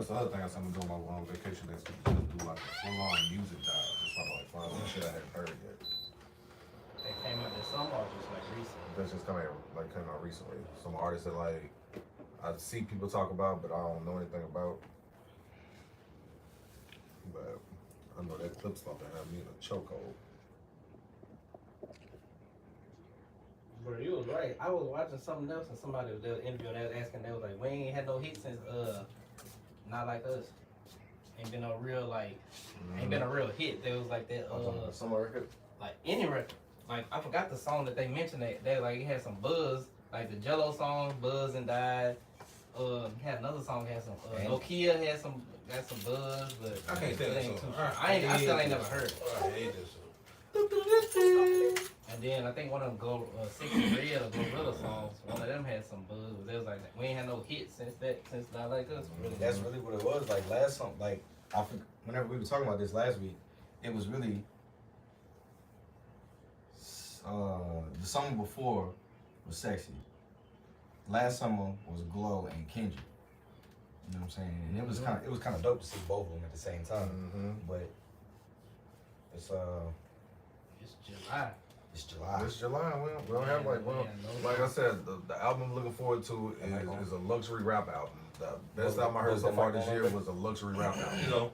the other thing I said I'm doing my one vacation next week. Just do like a full-on music dive. It's probably like 5 shit I haven't heard yet. They came out this summer or just like recently? That's just came out recently. Some artists that like I see people talk about, but I don't know anything about. But I know that clip's about to have me in a chokehold. Bro, you was right. I was watching something else and somebody was there interviewing. They was asking. They was like, "We ain't had no hit since Not Like Us. Ain't been no real like, ain't been a real hit." They was like that Summer record. like any record. Like I forgot the song that they mentioned. They like it had some buzz, like the Jello song, "Buzz and Died." Had another song had some Nokia had some got some buzz, but I can't stand that song. I still ain't never heard it. I hate that song. And then I think one of them Sexy Red or Gorilla songs, one of them had some buzz. They was like, we ain't had no hits since Not Like Us. Really. That's really what it was. Like last song, like whenever we were talking about this last week, it was really the summer before was Sexy. Last summer was Glow and Kendrick. You know what I'm saying? And it was kind of dope to see both of them at the same time. But it's July. It's July. It's July. We don't have like I said, the album I'm looking forward to is a luxury rap album. The best album I heard so far this year was a luxury rap album. You know.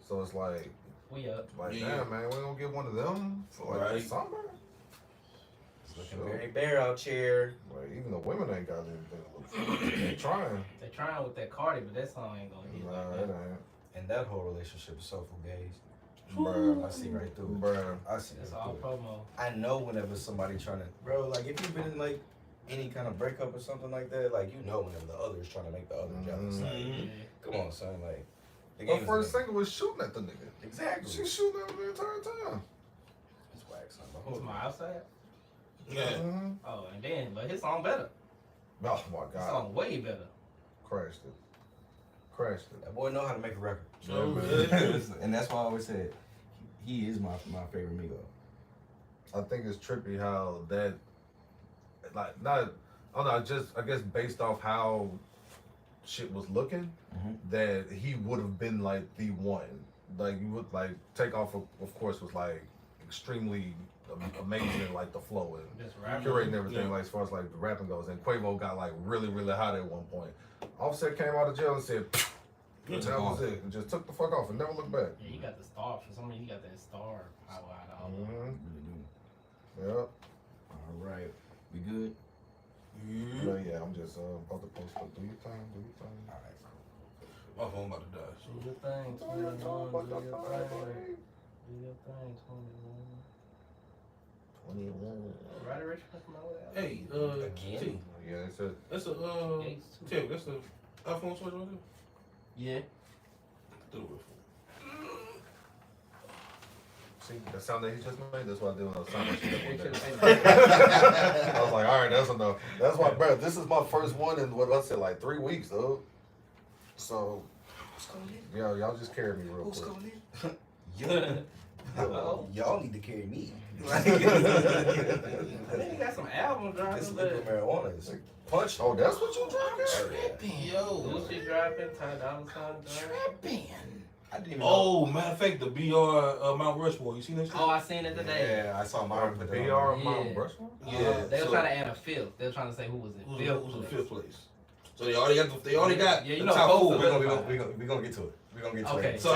So it's like We up. Like damn man, we gonna get one of them for like summer. It's looking very bare out here. Like even the women ain't got anything. They trying. They trying with that Cardi, but that song ain't gonna hit like that. It ain't. And that whole relationship is so fugazi. Bruh, I see right through it. Bruh. I see It's right all through it. promo. I know whenever somebody trying to, bro, like if you've been in like any kind of breakup or something like that, like you know whenever the other is trying to make the other jealous. Like, come on, son, like the Her first single was shooting at the nigga. Exactly. She's shooting at him the entire time. It's wax, son. It's my outside. Yeah. Oh, and then but his song better. Oh my His god. song way better. Crashed it. That boy know how to make a record. Yeah, man. And that's why I always said he is my favorite Migo. I think it's trippy how that, like, not, I don't know, just, I guess based off how shit was looking, that he would have been, like, the one. Like, you would, like, Takeoff, of course, was, like, extremely amazing, like, the flow and curating everything, like, as far as, like, the rapping goes. And Quavo got, like, really, really hot at one point. Offset came out of jail and said, that was it. And just took the fuck off and never looked back. Yeah, he got the star. For some reason, he got that star power out of him. Yep. All right. We good? Yeah, I'm just about to post up. Do your thing. All right, cool. My phone about to die. Do your thing, 21. Do your thing. Do your thing, 21. Right, Rich? Hey, Again? Yeah, it's a. That's a Tim, that's the iPhone 20 right there. Yeah. Do it. See, the sound that he just made, that's what I did when I was sound I was like, all right, that's enough. That's why, bro, this is my first one in, what I said, like 3 weeks, though. So, yeah, y'all just carry me real quick. Y'all need to carry me. I think he got some albums dropping. This liquid marijuana is punch. Oh, that's what you drinking? Yo. Gucci dropping, Ty Dolla $ign dropping. I didn't even know. Oh, matter of fact, the BR Mount Rushmore. You seen that shit? Oh, I seen it today. Yeah, I saw mine. The But BR Yeah. Mount Rushmore? Yeah. They were trying to add a fifth. They were trying to say who was it. Who's in fifth place? So they already got Yeah, you the know, top both four. of we're them. gonna get to it. We're gonna get to Okay. it. So I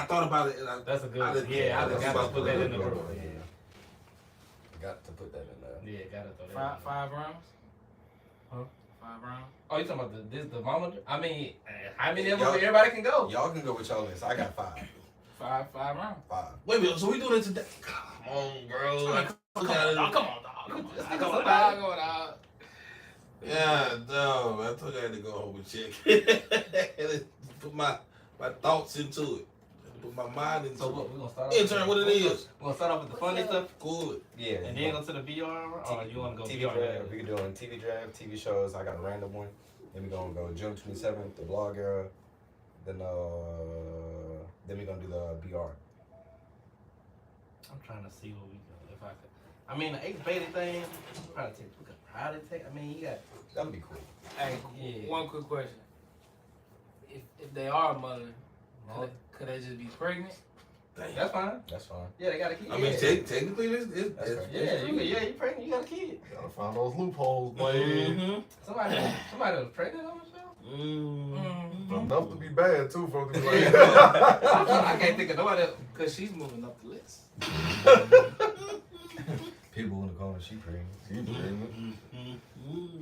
thought about it, and That's a good I one. didn't- Yeah, I that's got to about put that in the good. group. Yeah. Got to put that in there. Yeah, gotta throw that. Five rounds? Huh? 5 rounds? Oh, you talking about the mama? I mean, how many of them Y'all- everybody can go? Y'all can go with y'all list. I got 5. 5 rounds. 5. Wait a minute, so we doing it today? Come on, bro. Come on, dog. Let's think of Go somebody. out. Yeah, no, I told you I had to go home and check. Put my thoughts into it. Put my mind into So it. what, we gonna start off? Intern, what it is? We're gonna start off with the funny stuff, Good. Yeah. and then go to the VR, or you wanna go TV VR? draft. We can do it on TV draft, TV shows. I got a random one. Then we gonna go June 27th, the blog era. Then we gonna do the BR. I'm trying to see what we go. If I could, I mean, the X beta thing. We could probably take. I mean, you got. That'd be cool. Hey, Yeah. one quick question. if they are a mother, could they just be pregnant? That's fine. That's fine. Yeah, they got a kid. I mean, technically, it's That's right. you pregnant, you got a kid. Gotta find those loopholes, boy. Mm-hmm. Somebody was pregnant on the show? Enough to be bad too, for them to be like. I can't think of nobody else. Cause she's moving up the list. People in the corner, she pregnant. She pregnant.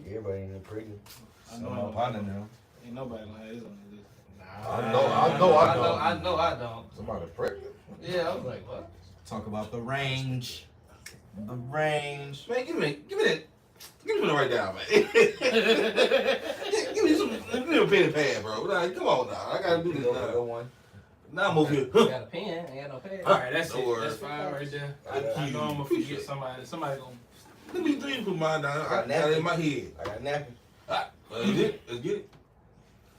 Everybody in there pregnant. I So know. my partner now. Ain't nobody gonna have this on the list. I know I don't. Somebody pregnant? Yeah, I was like, what? Talk about the range. The range. Man, give me that. Give me the right down, man. give me a pen and pad, bro. Like, come on now. I gotta do this Go now. one. Now I'm over here. I got a pen, I got no pen. Alright, that's Don't it. worry. That's fine right there. I I know I'm gonna appreciate forget it. somebody. Somebody gonna. Let me put mine down. I got it in my head. I got napping. Let's get it. Let's get it.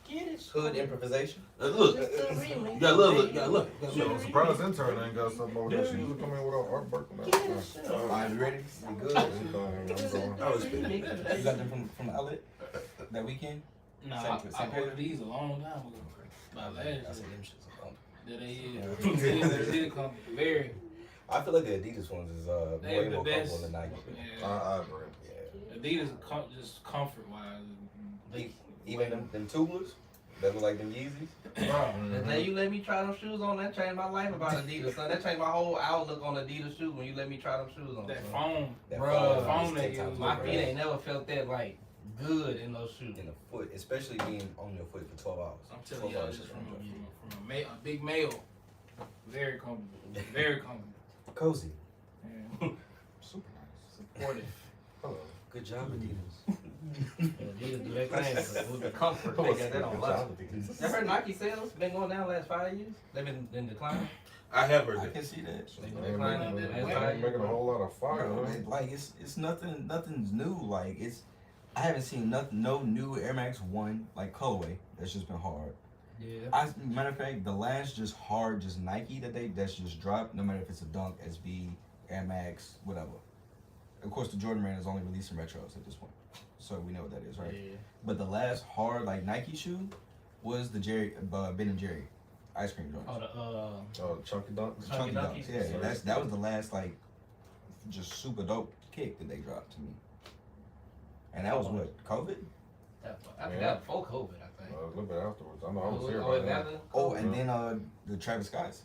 Get it. Hood improvisation. Look. You gotta love it. You gotta love it. I'm surprised intern ain't got something over there. She usually come in with her artwork and that. Alright, you ready? You good? I'm going. I respect it. You got them from the outlet that weekend? Nah, Same I ordered these a long time ago. About last I year. said them shits are fun. Yeah, they did come very. I feel like the Adidas ones is They way the more best. comfortable than Nike. Yeah. I agree. Yeah. Adidas just comfort wise. Even them tubeless that look like them Yeezys. Bro, the day you let me try them shoes on, that changed my life about Adidas, son. That changed my whole outlook on Adidas shoes when you let me try them shoes on. That son. foam. That Bro, phone is they 10 use, times My better. feet ain't never felt that like good in those shoes. In the foot, especially being on your foot for 12 hours. I'm telling 12 you, hours just is from from a big male. Very comfortable. Very comfortable. cozy. Yeah. Super nice. Supportive. Hello. Good job, Adidas. Adidas do their thing with the comfort. They got that on lock. You heard Nike sales been going down the last 5 years? They've been in decline. I have heard I that. can see that. They They been ain't declining making, the they last 5 ain't years. making a whole lot of fire, Bro, huh? like it's nothing's new. Like I haven't seen no new Air Max 1 like colorway. That's just been hard. Yeah. Matter of fact, the last just hard just Nike that's just dropped. No matter if it's a Dunk, SB, Air Max, whatever. Of course, the Jordan brand is only releasing retros at this point, so we know what that is, right? Yeah. But the last hard like Nike shoe was the Ben and Jerry ice cream joint. Oh, Oh, Chunky Dunks. Chunky Dunks. Dunkies. Yeah, that was the last like just super dope kick that they dropped to me. And that was what, COVID? I think that was before COVID, I think. A little bit afterwards. I know I was here Oh, about is that. that Oh, and then the Travis Scott's.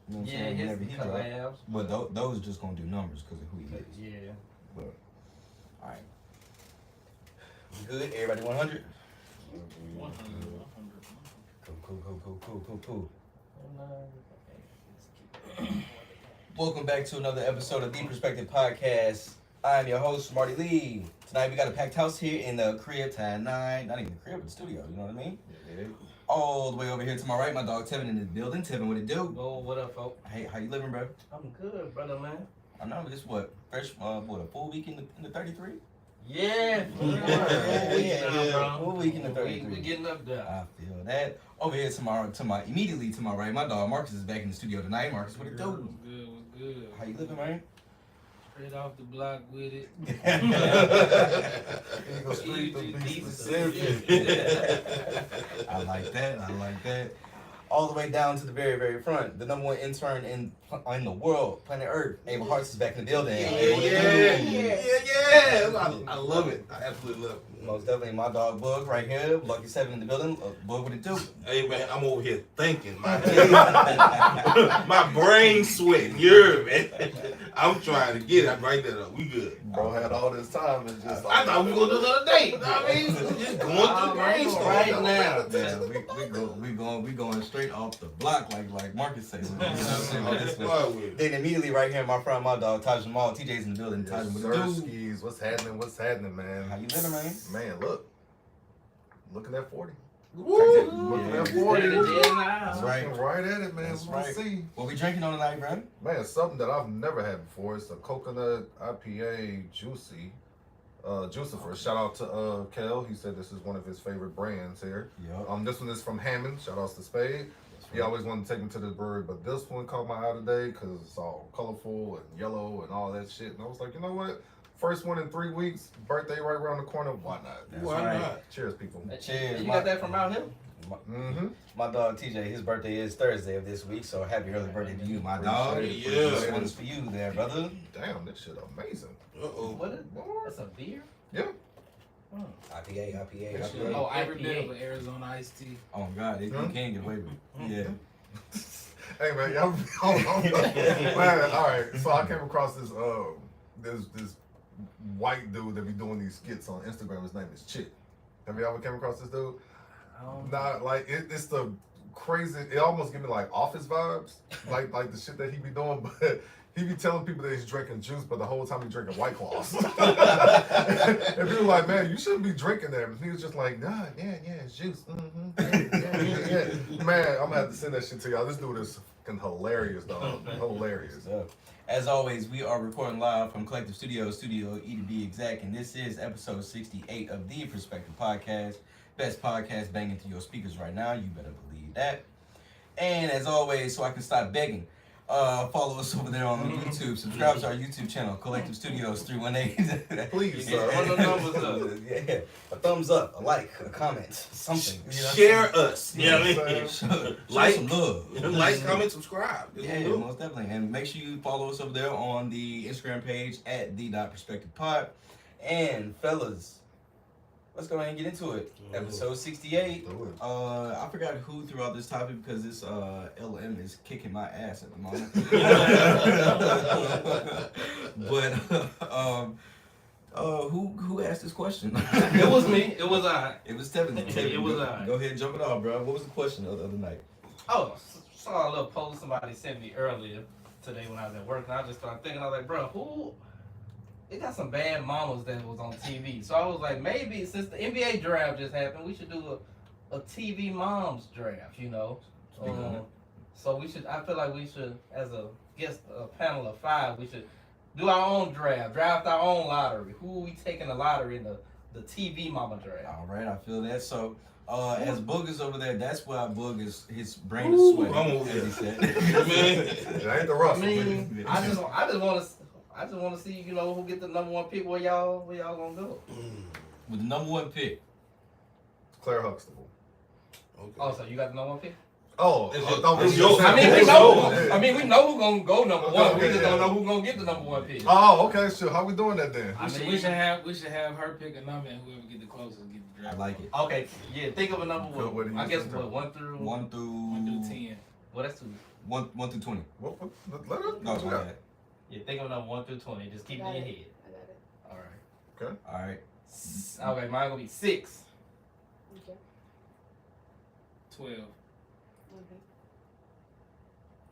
You know what I'm Yeah, saying? his Whenever he dropped. collabs. But those just gonna do numbers because of who he is. Yeah. But alright. Good, everybody 100? 100. Cool. Welcome back to another episode of The Perspective Podcast. I'm your host, Marty Lee. Tonight we got a packed house here in the crib tonight. Not even the crib, but the studio, you know what I mean? Yeah. All the way over here to my right, my dog Tevin in the building. Tevin, what it do? Oh, what up, folks? Hey, how you living, bro? I'm good, brother, man. I know this what a full week in the 33? Yeah. Full week in the 33. We getting up there. I feel that. Over here immediately to my right, my dog Marcus is back in the studio tonight. Marcus, what it do? Was good. How you living, man? Straight off the block with it. Eagle Street, the Easy, Mississippi. I like that. All the way down to the very, very front. The number one intern in the world, planet Earth. Abel Hartz is back in the building. Yeah. I love it. I absolutely love it. Most definitely my dog Bug right here. Lucky 7 in the building. Bug, what it do? Hey man, I'm over here thinking. My brain sweating. You heard, man. I'm trying to get it. Right there. We good. Bro had all this time and just I thought we were going to do another day. You know what I mean? Just going through brainstorm right now. Yeah, we going straight off the block like Marcus says. You know what I'm saying? Like this one. With it. Then immediately right here, my friend, my dog Taj Jamal, TJ's in the building. Taj, what it do? Skis, what's happening, man? How you living, man? Man, looking at 40. Woo! Looking Yeah. at 40. That's right. Looking right at it, man. That's We'll right. see. What we drinking on tonight, bro? Man, it's something that I've never had before. It's a coconut IPA juicy. Juicifer. Shout out to Kel. He said this is one of his favorite brands here. Yep. This one is from Hammond. Shout outs to Spade. He always wanted to take me to this brewery, but this one caught my eye today because it's all colorful and yellow and all that shit. And I was like, you know what? First one in 3 weeks, birthday right around the corner. Why not? That's Why right. not? Cheers, people. Cheers. You got that from around him? My dog TJ, his birthday is Thursday of this week, so happy early birthday to you, my dog. Appreciate it. This one's for you there, brother. Damn, this shit amazing. What is that's a beer? Yeah. IPA. Oh, every IPA. bit of Arizona iced tea. Oh God, you can't get away with it. Yeah. Hey man, y'all man, all right. So I came across this this white dude that be doing these skits on Instagram. His name is Chick. Have you ever came across this dude? Nah, like it's the crazy. It almost give me like Office vibes, like the shit that he be doing. But he be telling people that he's drinking juice, but the whole time he drinking White Claws. And people like, man, you shouldn't be drinking that. And he was just like, nah, yeah, it's juice. Yeah. Man, I'm gonna have to send that shit to y'all. This dude is fucking hilarious, dog. Hilarious. As always, we are recording live from Collective Studios, Studio E to be exact, and this is episode 68 of the Perspective Podcast. Best podcast banging through your speakers right now. You better believe that. And as always, so I can stop begging, follow us over there on YouTube. Subscribe to our YouTube channel, Collective Studios 318. Please, sir. Run the numbers up. Yeah, a thumbs up, a like, a comment, something. You know? Share us. You know what I mean? Show Like, some love. like, comment, subscribe. Yeah, most definitely. And make sure you follow us over there on the Instagram page at the.perspectivepod. And fellas, let's go ahead and get into it. Episode 68. I forgot who threw out this topic because this LM is kicking my ass at the moment. But who asked this question? It was me. It was I. It was Tevin. It was I. Go ahead and jump it off, bro. What was the question the other night? Oh, saw a little post somebody sent me earlier today when I was at work, and I just started thinking, I was like, bro, who? It got some bad mamas that was on TV. So I was like, maybe since the NBA draft just happened, we should do a TV moms draft, you know? So we should, I feel like we should, as a guest, a panel of 5, we should do our own draft our own lottery. Who we taking the lottery in the TV mama draft? All right, I feel that. So, as Boog is over there, that's why Boog is, his brain is sweating, as he said. It ain't the Russell. I mean, I just want to see, you know, who get the number 1 pick. Where y'all gonna go? With the number 1 pick. Claire Huxtable. Okay. Oh, so you got the number 1 pick? Oh, it's yours. I mean, we know. I mean, we know who's gonna go number 1. Okay, We just yeah. don't know who's gonna get the number 1 pick. Oh, okay, sure. How we doing that then? I mean, We should have her pick a number, and whoever get the closest get the I draft. like it. Okay, yeah. Think of a number Good, what do 1. you I guess think? what 1 through 1 through 1 through 10. Well, that's 2. 1 through 20. What, let her. No, what you my got? bad. Yeah, think of a number 1 through 20. Just keep it in your head. I got it. All right. All right. Okay, mine gonna be 6. Okay. 12. Okay.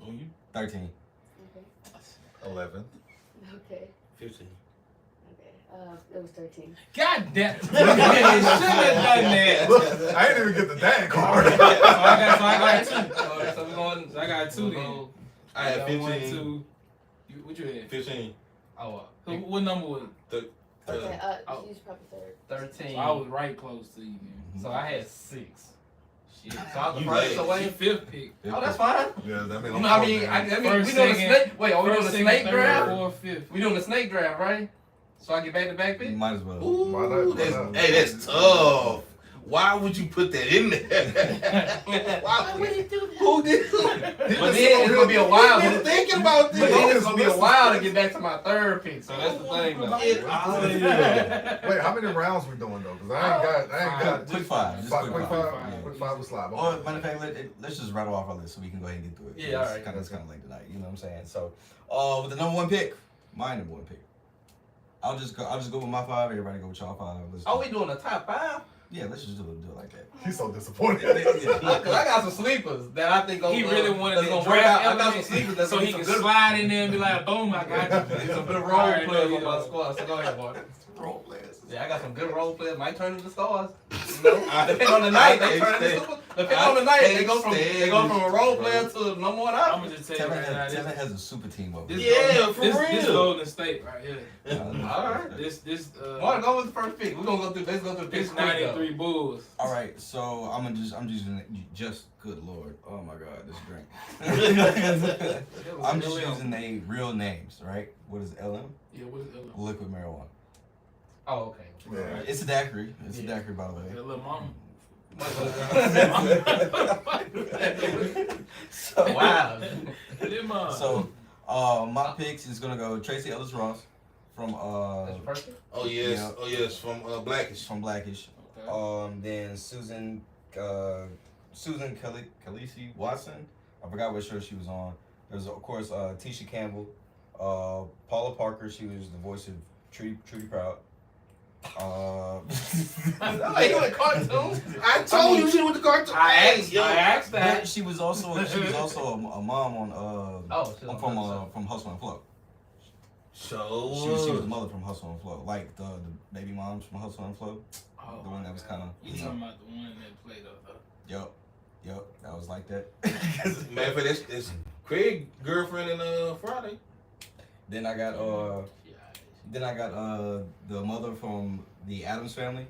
On you? 13. Okay. 11. Okay. 15. Okay. It was 13. God damn! Should have done that. Look, I ain't even get the dad card. So I got 2. Okay, so we're going. So I got 2 then. I had got 15. 1, 2. What you had? 15. Oh, What number was it? Okay. Oh. She's probably third. 13. So I was right close to you. Then. So I had 6. Shit. So I was the You first late. away. She 5th pick. Oh, that's fine. Yeah, that means You know, I mean, First, we doing a second, snake. Wait, are we doing a First, snake second, third, draft? 4th, 5th. We doing a snake draft, right? So I get back-to-back You pick. might as well. Ooh, Why not? that's tough. Why would you put that in there? Why would he do that? Who did? But then it's gonna be a while. I've been thinking about But this. then it's gonna be a while to get back to my 3rd pick. So that's the thing, though. Get out of here. Wait, how many rounds we doing though? Because I ain't got. Quick 5. Just Quick quick 5. five. Quick 5 with slide. Or matter of fact, let's just rattle off our list so we can go ahead and get through it. Yeah, all right. It's kind of late tonight. You know what I'm saying? So, with the number 1 pick, my number 1 pick. I'll just go with my 5. Everybody go with y'all 5. Let's Oh, we doing a top 5? yeah, let's just do it like that. He's so disappointed. Cause I got some sleepers that I think He really wanted that's to gonna work draft out. I got some element sleepers that's so gonna he be can some good, slide in there and be like, boom, I got you. some good I role already players know on you my know. squad. So go ahead, boy. Role players. Yeah, I got some good role players. Might turn into stars. You know, depending on the night, they turn into super. Depending on the night, they go from a role player to the number 1 I'm option. gonna just tell you right now. Tevin has a super team over This, there. Yeah, for this real. Golden State right here. All right. This Wanna go with the first pick? We're gonna go through. Let's go through the picks this quick, though. 93 Bulls. All right, so I'm using just good lord. Oh my god, this drink. I'm just using they real names, right? What is LM? Yeah, what is that? Liquid marijuana. Oh, okay. Yeah. It's a daiquiri. It's a daiquiri, by the way. Little mama. So, Wow. So, my picks is gonna go Tracy Ellis Ross from That's your first pick? Oh yes, Yeah. oh yes, from Blackish. from Blackish. Okay. Then Susan Khaleesi Watson. I forgot what show she was on. There's of course Tisha Campbell, Paula Parker. She was the voice of Trudy Proud. No, he went cartoons. I told you she went to cartoon. I asked But that. she was also a mom on Oh, she's on from Hustle and Flow. So She was the mother from Hustle and Flow, like the baby moms from Hustle and Flow. Oh, The one that was kind of You talking about the one that played Yup, that was like that. matter of fact, that's Craig's girlfriend in Friday. Then I got the mother from the Addams Family.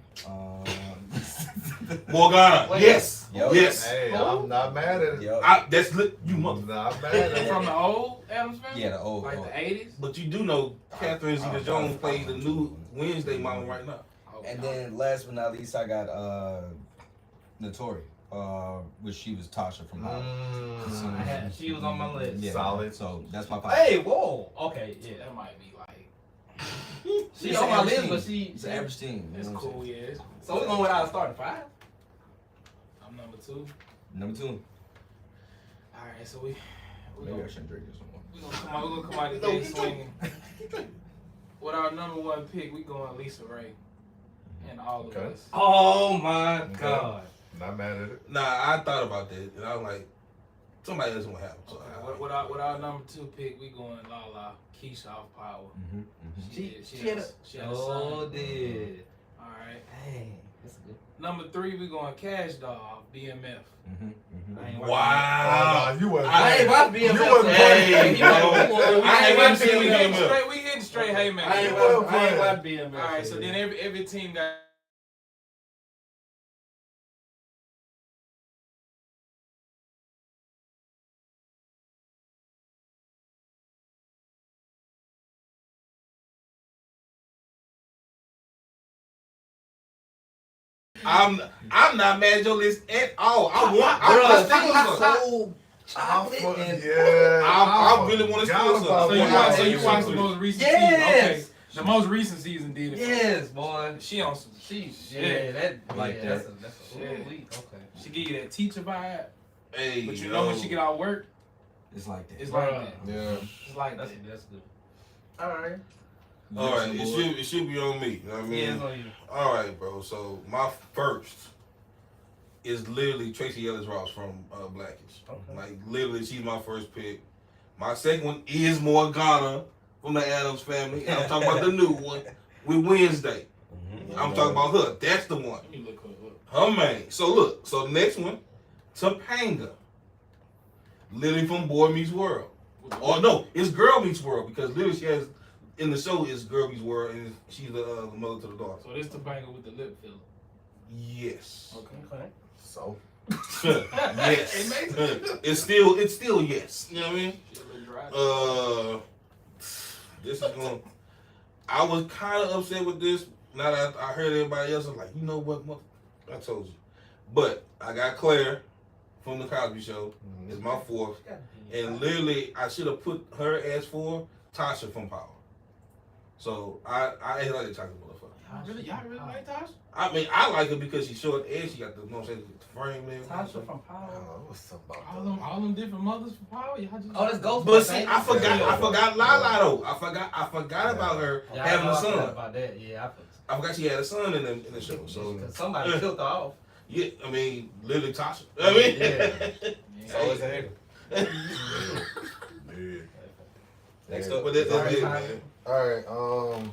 Morgana. Wait. Yes. Yup. Yes. Hey, I'm not mad at it. Yup. That's you I'm mother. not mad at it. From the old Adams Family? Yeah, the old. Like the 80s? But you do know Catherine Zeta-Jones plays the new Wednesday mama right now. And then last but not least, I got Notori, which she was Tasha from Power. She was on my list. Yeah, Solid. So that's my 5. Hey, whoa. Okay, yeah. That might be like, She It's on an my average list, team. but she. It's an average team. it's you know what I'm cool, yeah. So we're going without a starting 5. I'm number 2. saying? Number 2. Alright, so we Maybe I gonna, shouldn't drink this one. we gonna come out today swinging. With our number 1 pick, we going Lisa Ray. And all of Okay. us. Oh my Okay. God. Not mad at it. Nah, I thought about that, and I was like, somebody else gonna happen. So Okay. With our number 2 pick, we going Lala Keisha off Power. She had had a a. Oh, did. Alright. Dang. That's good. Number 3, we going Cash Doll off BMF. I ain't wow. Oh, no, you wasn't. I ain't watched BMF. You wasn't playing. I ain't watched seen BMF. BMF. We hitting straight haymakers. I ain't You watched wasn't BMF. Alright, so then every team got I'm not mad at your list at all. I Bruh, want. chocolate and I really want to steal Forgot some. about So you Wow. watch, so you watched the most recent Yes. season. Okay. The most recent season did it. yes, boy. She on some She, Yeah. that Like yeah, that. That's a Shit. week. Okay. She give you that teacher vibe, Hey, but you know when she get out of work, It's like that. it's Bruh. like that. Yeah. It's like That's that. good. All right. all right, it should be on me. You know what I mean? Yeah, it's on you. All right, bro. So my first is literally Tracy Ellis Ross from Blackish. Okay. Like literally, she's my first pick. My second one is Morgana from the Addams Family. And I'm talking about the new one with Wednesday. I'm talking about her. That's the one. Let me look her up. Her man. So look. So the next one, Topanga. Literally from Boy Meets World. Or no, it's Girl Meets World because literally she has in the show is Girl Meets World and she's the mother to the daughter. So this the banger with the lip filler. Yes. Okay. So. Yes. It makes sense. It's still yes. You know what I mean? She a little dry. This is going. I was kind of upset with this. Now that I heard everybody else, I was like, you know what? I told you. But I got Claire from the Cosby Show. It's my fourth, and literally I should have put her as 4. Tasha from Power. So I ain't like the chocolate motherfucker. Y'all really like Tasha? I mean, I like her because she's short and she got the, you know what I'm saying, the frame and Tasha from Power. What's something about All them different mothers for Power. Y'all just Oh, that's Ghost. But see, I forgot Lala though. I forgot about her Yeah, having I a forgot son. about that. Yeah, I forgot she had a son in the show. So because somebody killed her off. yeah, I mean, literally Tasha. I mean, Yeah. So it's a hater. Yeah. Next Yeah. up. but that's Alright, it, fine. man. All right.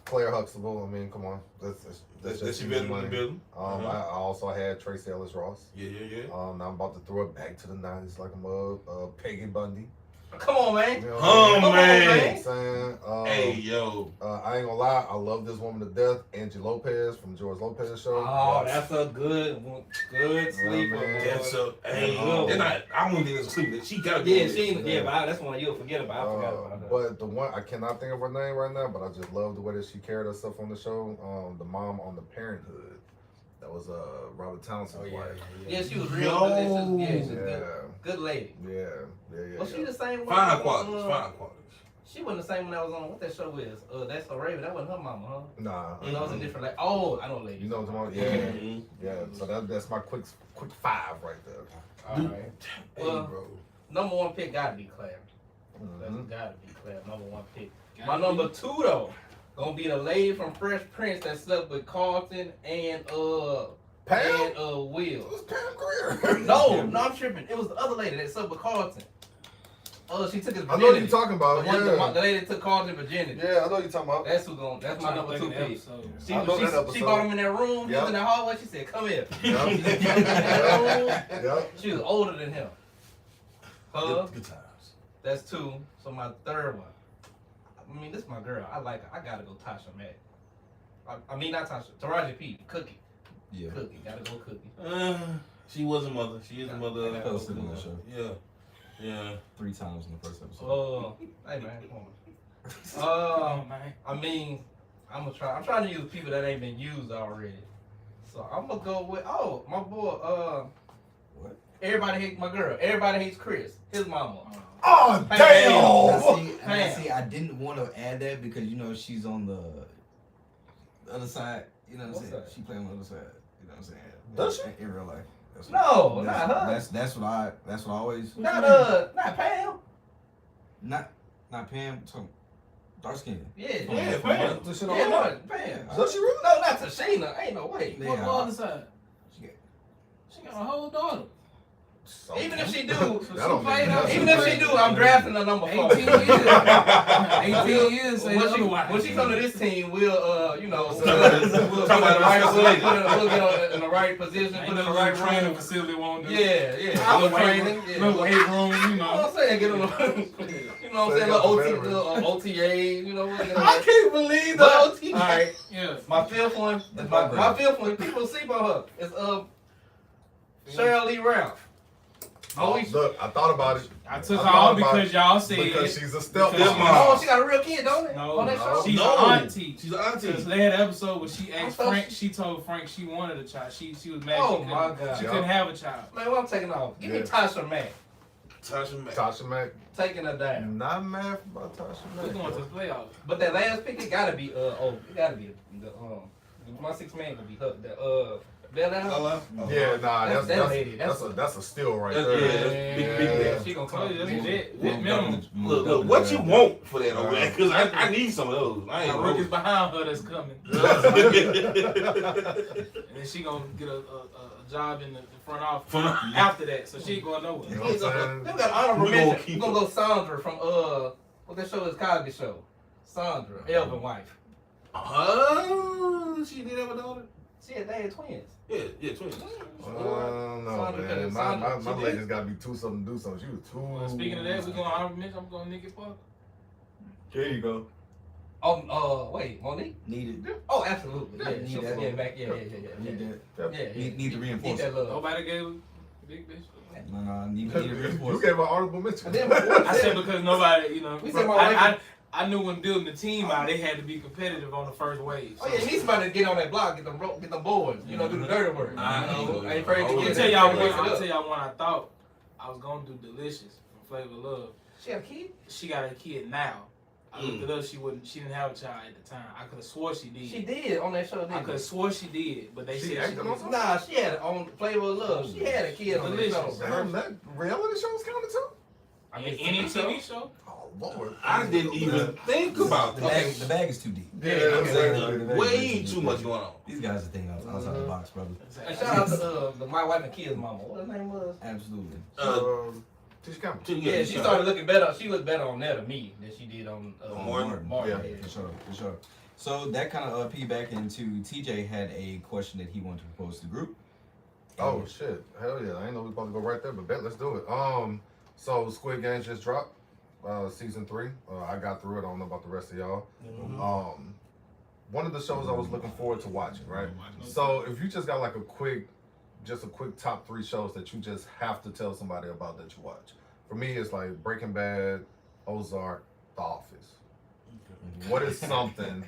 Claire Huxtable. I mean, come on. That's just your easy been in the money. building. I also had Tracy Ellis Ross. Yeah. Now I'm about to throw it back to the 90s like I'm Peggy Bundy. Come on, man. You know Oh, what man. I'm saying? Hey, yo. I ain't gonna lie, I love this woman to death, Angie Lopez from George Lopez's show. Oh, that's a good sleeper. man. boy. That's a, hey, Oh. they're not, I don't think it's a sleep. She got to be Yeah, on this. she ain't. Yeah, but that's one you'll forget about. I forgot about her. But the one I cannot think of her name right now, but I just love the way that she carried herself on the show. The mom on the Parenthood. That was Robert Townsend's Oh yeah, wife. Yeah, she was real good. She was, yeah, she's Yeah, good lady. yeah. Was she the same one? Fine qualities, fine qualities. She wasn't the same one that was on what that show is. That's so Raven. That wasn't her mama, huh? Nah. You know, it's a different. Like, oh, I know, lady. You know what I'm talking about? Yeah, yeah. So that's my quick 5 right there. All Dude. right. Hey, Well, bro. number 1 pick gotta be Claire. That's Mhm. gotta be Claire. Number 1 pick. My number 2 though, gonna be the lady from Fresh Prince that slept with Carlton and Pam? and Will. It was Pam Grier. No, I'm tripping. It was the other lady that slept with Carlton. She took his I know what virginity. you're talking about. The lady that took Carlton virginity. Yeah, I know what you're talking about. That's that's my number 2 pick. She, I know that episode. she brought him in that room. He Yep. was in that hallway. She said, "Come here." Yep. She was older than him. Good times. That's 2. So my 3rd one. I mean, this is my girl. I like her. I gotta go Tasha Mack. I mean, not Tasha. Taraji P. Cookie. Yeah. Cookie. Gotta go Cookie. She was a mother. She is a mother. I fell asleep on that show. Yeah. Yeah. 3 times in the first episode. Hey man, come Oh on. man. I mean, I'm trying to use people that ain't been used already. So I'm gonna go with my boy. What? Everybody hates my girl. Everybody hates Chris. His mama. Oh, Hey, damn! See, I didn't want to add that because she's on the other side. You know what I'm What's saying? that? She playing on the other side. You know what I'm saying? Does she? In real life? No, not her. That's what I always. Not Pam. Not Pam. Dark skin. Yeah. Yeah, Pam. This shit Yeah, on no, her? Pam. Does she really? No, not Tashina. Ain't no way. Yeah. What other side? She She got a whole daughter. Even if she do, That don't mean nothing. even if she do, I'm drafting the number 4. 18 years. 18 years. Say When she come to this team, we'll we'll put Talk her in about the right, the we'll get her in the right position, put Ain't her in no the right training room. facility won't do. Yeah, No little weight training. room. Yeah. No weight room. You You know what know. I'm saying? Get on the, you know what I'm saying? Little OTA, you know what? I can't believe the But, OT. all right, Yeah. my 5th one. My 5th one. People sleep on her. It's Cheryl Lee Ralph. Oh, look, I thought about it. I took I her thought off about because y'all said. Because she's a step Because mom. Oh, she got a real kid, don't it? No, On that show? she's No. an auntie. She's an auntie. Because they had an episode where she asked I thought Frank. She told Frank she wanted a child. She was mad. Oh, she couldn't, my God. She Yeah. couldn't have a child. Man, what I'm taking off? Give me Yeah. Tasha Mack. Tasha Mack. Tasha Mack. Taking her down. Not mad about Tasha Mack. We're going to the playoffs. But that last pick, it gotta be it gotta be my 6th man gonna be her. Bel Air. Hello? Yeah, nah, That's that lady. that's a steal right That's- there. yeah, that's big, Yeah. She gonna Oh, come. yeah, that's Yeah. vet minimum. Look, what you want for that over there? Because I need some of those. I ain't The rookies behind her that's coming. broke. And then she gonna get a job in the front office after that. So she ain't going nowhere. You know what I'm saying? Them got honorable We gonna mention. keep We gonna go Sandra from what that show is, Cosby Show. Sandra, Elvin wife. Oh, she did have a daughter? They had twins. Yeah, twins. No, Sandra man. could've- My she lady's did. got to be too something to do something. She was too. Well, speaking of that, we're going to honorable mention. I'm going Nikki Parker. There you go. Wait, Monique? Needed. Oh, absolutely. Yeah, Need she'll that. get back. Yeah. Need that. Yeah. Need to Need reinforce that it. love. Nobody gave a big bitch. No, need to You reinforce gave it. an honorable mention. And then my boy I said because nobody, We said my wife- I knew when building the team out, they had to be competitive on the first wave. Oh yeah, you need somebody to get on that block, get them boards, do the dirty work. I You know, know. ain't afraid to I'll get I'll it. tell y'all one I thought I was gonna do Delicious from Flavor of Love. She got a kid? She got a kid now. I looked it up. She didn't have a child at the time. I could have swore she did. She did on that show, I could have swore she did, but they She said she acted on didn't. something? Nah, she had it on Flavor of Love. She had a kid on that Delicious. show. Damn, that reality shows counted too? I mean, Any TV show? Oh, Lord. I didn't even think about The that. bag is too deep. Yeah, There's way too much going on. These guys are thinking outside the box, brother. And shout out to my wife and kids' mama. What her name was? Absolutely. Tisha Campbell. Yeah, she started looking better. She looked better on there to me than she did on Martin. Martin. Yeah. For sure. So that kind of piggyback into TJ had a question that he wanted to propose to the group. Oh shit! Hell yeah! I ain't know we were about to go right there, but bet let's do it. So Squid Games just dropped, season 3. I got through it. I don't know about the rest of y'all. One of the shows I was looking forward to watching, right? So if you just got like a quick top 3 shows that you just have to tell somebody about that you watch. For me, it's like Breaking Bad, Ozark, The Office. What is something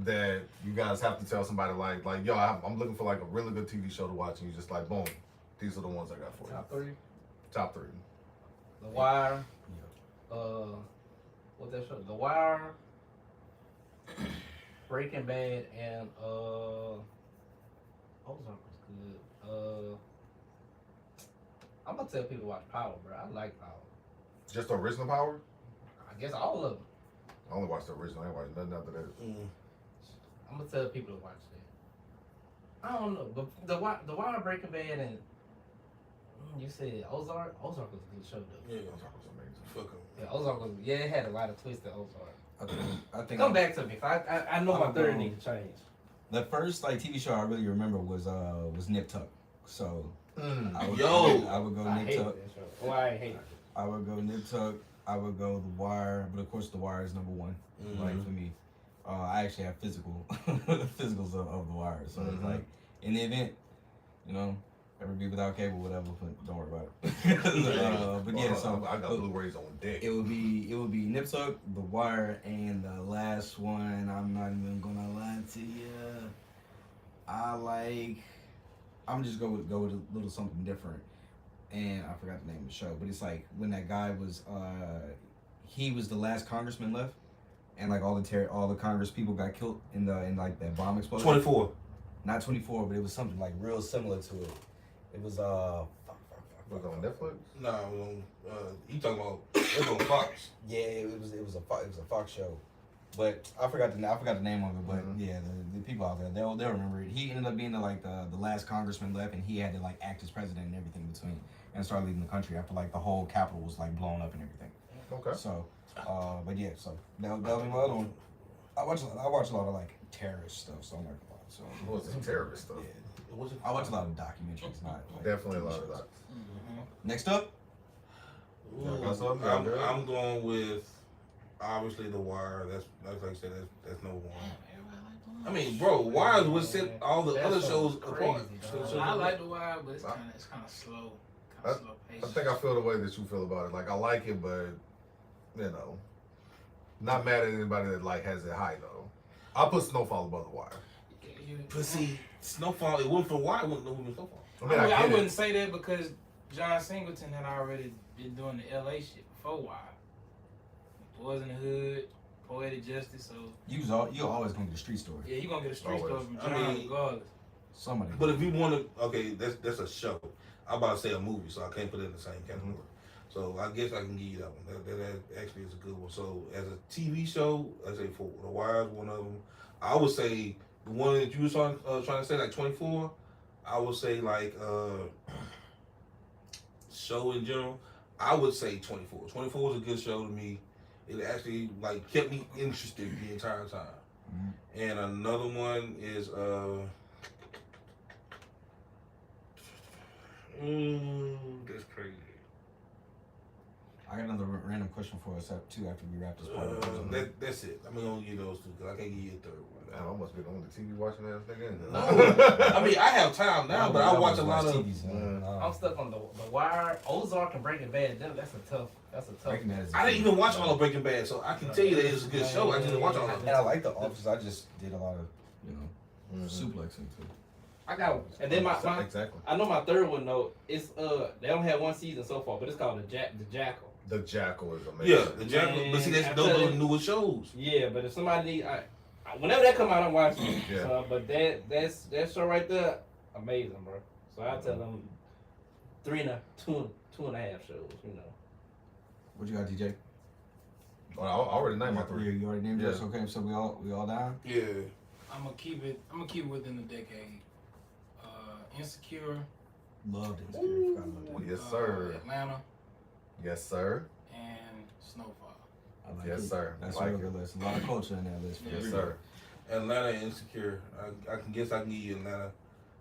that you guys have to tell somebody like yo, I'm looking for like a really good TV show to watch, and you just like, boom, these are the ones I got for you. Top three. The Wire. What's that show? The Wire. Breaking Bad and Ozark was good. I'm gonna tell people to watch Power, bro. I like Power. Just the original Power? I guess all of them. I only watched the original. I ain't watched nothing after that. I'm gonna tell people to watch that. I don't know, but the Wire, Breaking Bad, and you said Ozark. Ozark was a good show though. Yeah, Ozark was amazing. fuck 'em. Yeah, Ozark was. Yeah, it had a lot of twists in Ozark. I think Come back to me. I know my I'm third going- need to change. the first like TV show I really remember was Nip Tuck. So I would, Yo. I would go I Nip hate Tuck. that show. Oh, I hate it. I would go Nip Tuck. I would go The Wire, but of course The Wire is number one. Like for me, I actually have physicals of The Wire. So it's like in the event, you know, ever be without cable, whatever. But don't worry about it. But yeah, so I got Blu-rays on deck. it would be Nip Tuck, The Wire, and the last one. I'm not even gonna lie to you. I'm just go with a little something different. And I forgot the name of the show, but it's like when that guy was he was the last congressman left, and like all the Congress people got killed in like that bomb explosion. 24. Not 24, but it was something like real similar to it. It was Was it on Netflix? Nah, it was on, you talking about, it was on Fox. Yeah, it was a Fox show, but I forgot the name of it. But yeah, the people out there they'll remember it. He ended up being the last congressman left, and he had to like act as president and everything between, and start leading the country after like the whole Capitol was like blown up and everything. Okay. So, but yeah, so that'll be my other one. I watch a lot of like terrorist stuff, so I'm like, so What was it? Terrorist stuff? yeah. I watch a lot of documentaries, not like, Definitely a lot of that. Next up, Ooh, Got something? Yeah, good. I'm going with, obviously, The Wire. That's like I said, that's number one. I mean, bro, Wire would set all the That other show shows was apart. crazy, dog. I like The Wire, but it's kind of slow. Kind of slow I paced. think I feel the way that you feel about it. Like I like it, but you know, not mad at anybody that like has it high though. I put Snowfall above The Wire. But see, Snowfall, it wasn't for Wire, it wouldn't have been Snowfall. I mean, I I get wouldn't it. say that because John Singleton had already been doing the LA shit before Wire. Boys in the Hood, Poetic Justice, so you always gonna get a street story. yeah, you gonna get a street Always. story from I John mean, regardless. Somebody. But if you want to, okay, that's a show. I'm about to say a movie, so I can't put it in the same category. So I guess I can give you that one. That actually is a good one. So as a TV show, I say for The Wire is one of them. I would say the one that you were trying to say, like 24. I would say like show in general. I would say 24. 24 was a good show to me. It actually like kept me interested the entire time. And another one is that's crazy. I got another random question for us too after we wrap this part. That's it. I'm gonna give you those two because I can't give you a third one. Man, I must be the only TV watching ass nigga. No, I mean I have time now, but I watch a lot of. TVs, man. I'm stuck on the Wire, Ozark, and Breaking Bad. That's a tough. Breaking Bad is- I didn't even watch all of Breaking Bad, so I can tell you that it's a good show. I just didn't watch all of And it. I like The Office. I just did a lot of suplexing too. I got, and then my Exactly. I know my third one though. It's they don't have one season so far, but it's called the Jackal. The Jackal is amazing. Yeah, the Jackal. But see, that's Man, those I are tell the you. newer shows. Yeah, but if somebody, whenever that come out, I'm watching it. Yeah. So, but that show right there, amazing, bro. So I tell them two and a half shows. You know. What you got, DJ? Well, I already named my three. You already named Yeah. yours. Okay, so we all down. Yeah. I'm gonna keep it within the decade. Insecure. Loved it. Forgot about that. Yes, sir. Atlanta Yes, sir. and Snowfall. I like Yes, it. sir. That's Like a real good list. A lot of culture in that list. For Yes, real. sir. Atlanta and Insecure. I can guess I can give you Atlanta.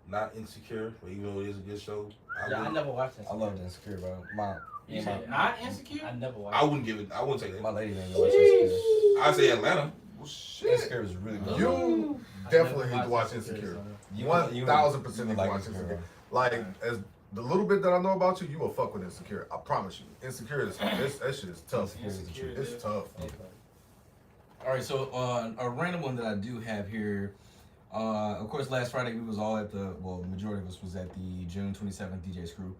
Not Insecure, but even though it is a good show, I never watched it. I loved Insecure, bro. You said not Insecure? I never watched. I wouldn't give it. I wouldn't say My that. lady made me watch Insecure. I say Atlanta. Well, shit. Insecure was really good. You definitely need to watch Insecure. 1000% need to watch Insecure. Like, as the little bit that I know about you, you will fuck with Insecure. I promise you. Insecure is that shit is tough. Insecure is the truth. It's tough. All right, so a random one that I do have here. Of course, last Friday we was all at the the majority of us was at the June 27th DJ Screw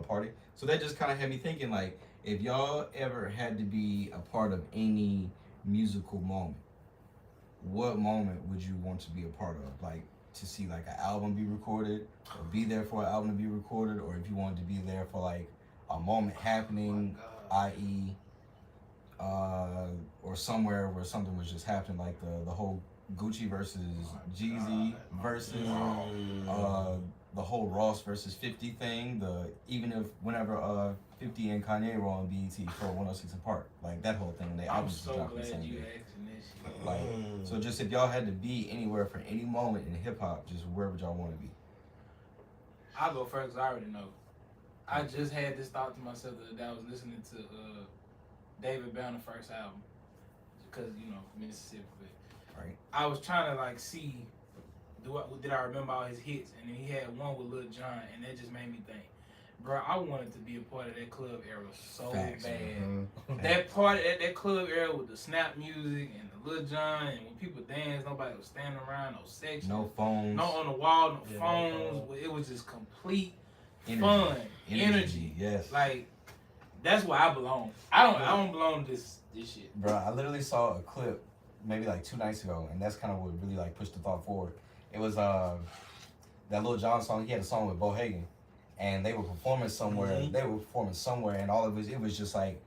party. So that just kind of had me thinking, like, if y'all ever had to be a part of any musical moment, what moment would you want to be a part of? Like, to see like an album be recorded, or be there for an album to be recorded, or if you wanted to be there for like a moment happening, i.e., or somewhere where something was just happening, like the whole Gucci versus Jeezy versus the whole Ross versus 50 thing. Whenever 50 and Kanye were on BET for 106 and Park, like that whole thing. They I'm albums so dropped the glad same you day. asking this shit. Like, so just if y'all had to be anywhere for any moment in hip hop, just where would y'all want to be? I'll go first 'cause I already know. I just had this thought to myself the other day. I was listening to David Banner's first album because, Mississippi. But Right. I was trying to like see, did I remember all his hits? And then he had one with Lil Jon, and that just made me think, bro, I wanted to be a part of that club era so Facts. bad. Mhm. That part at that club era with the snap music and the Lil Jon, and when people dance, nobody was standing around, no section, No phones. no on the wall, no Yeah, no phones. phone. It was just complete Energy. fun, energy. Yes. Like that's where I belong. I don't belong to this shit. Bro, I literally saw a clip maybe like 2 nights ago, and that's kind of what really like pushed the thought forward. It was that Lil Jon song. He had a song with Bo Hagen, and they were performing somewhere. Mhm. They were performing somewhere, and it was just like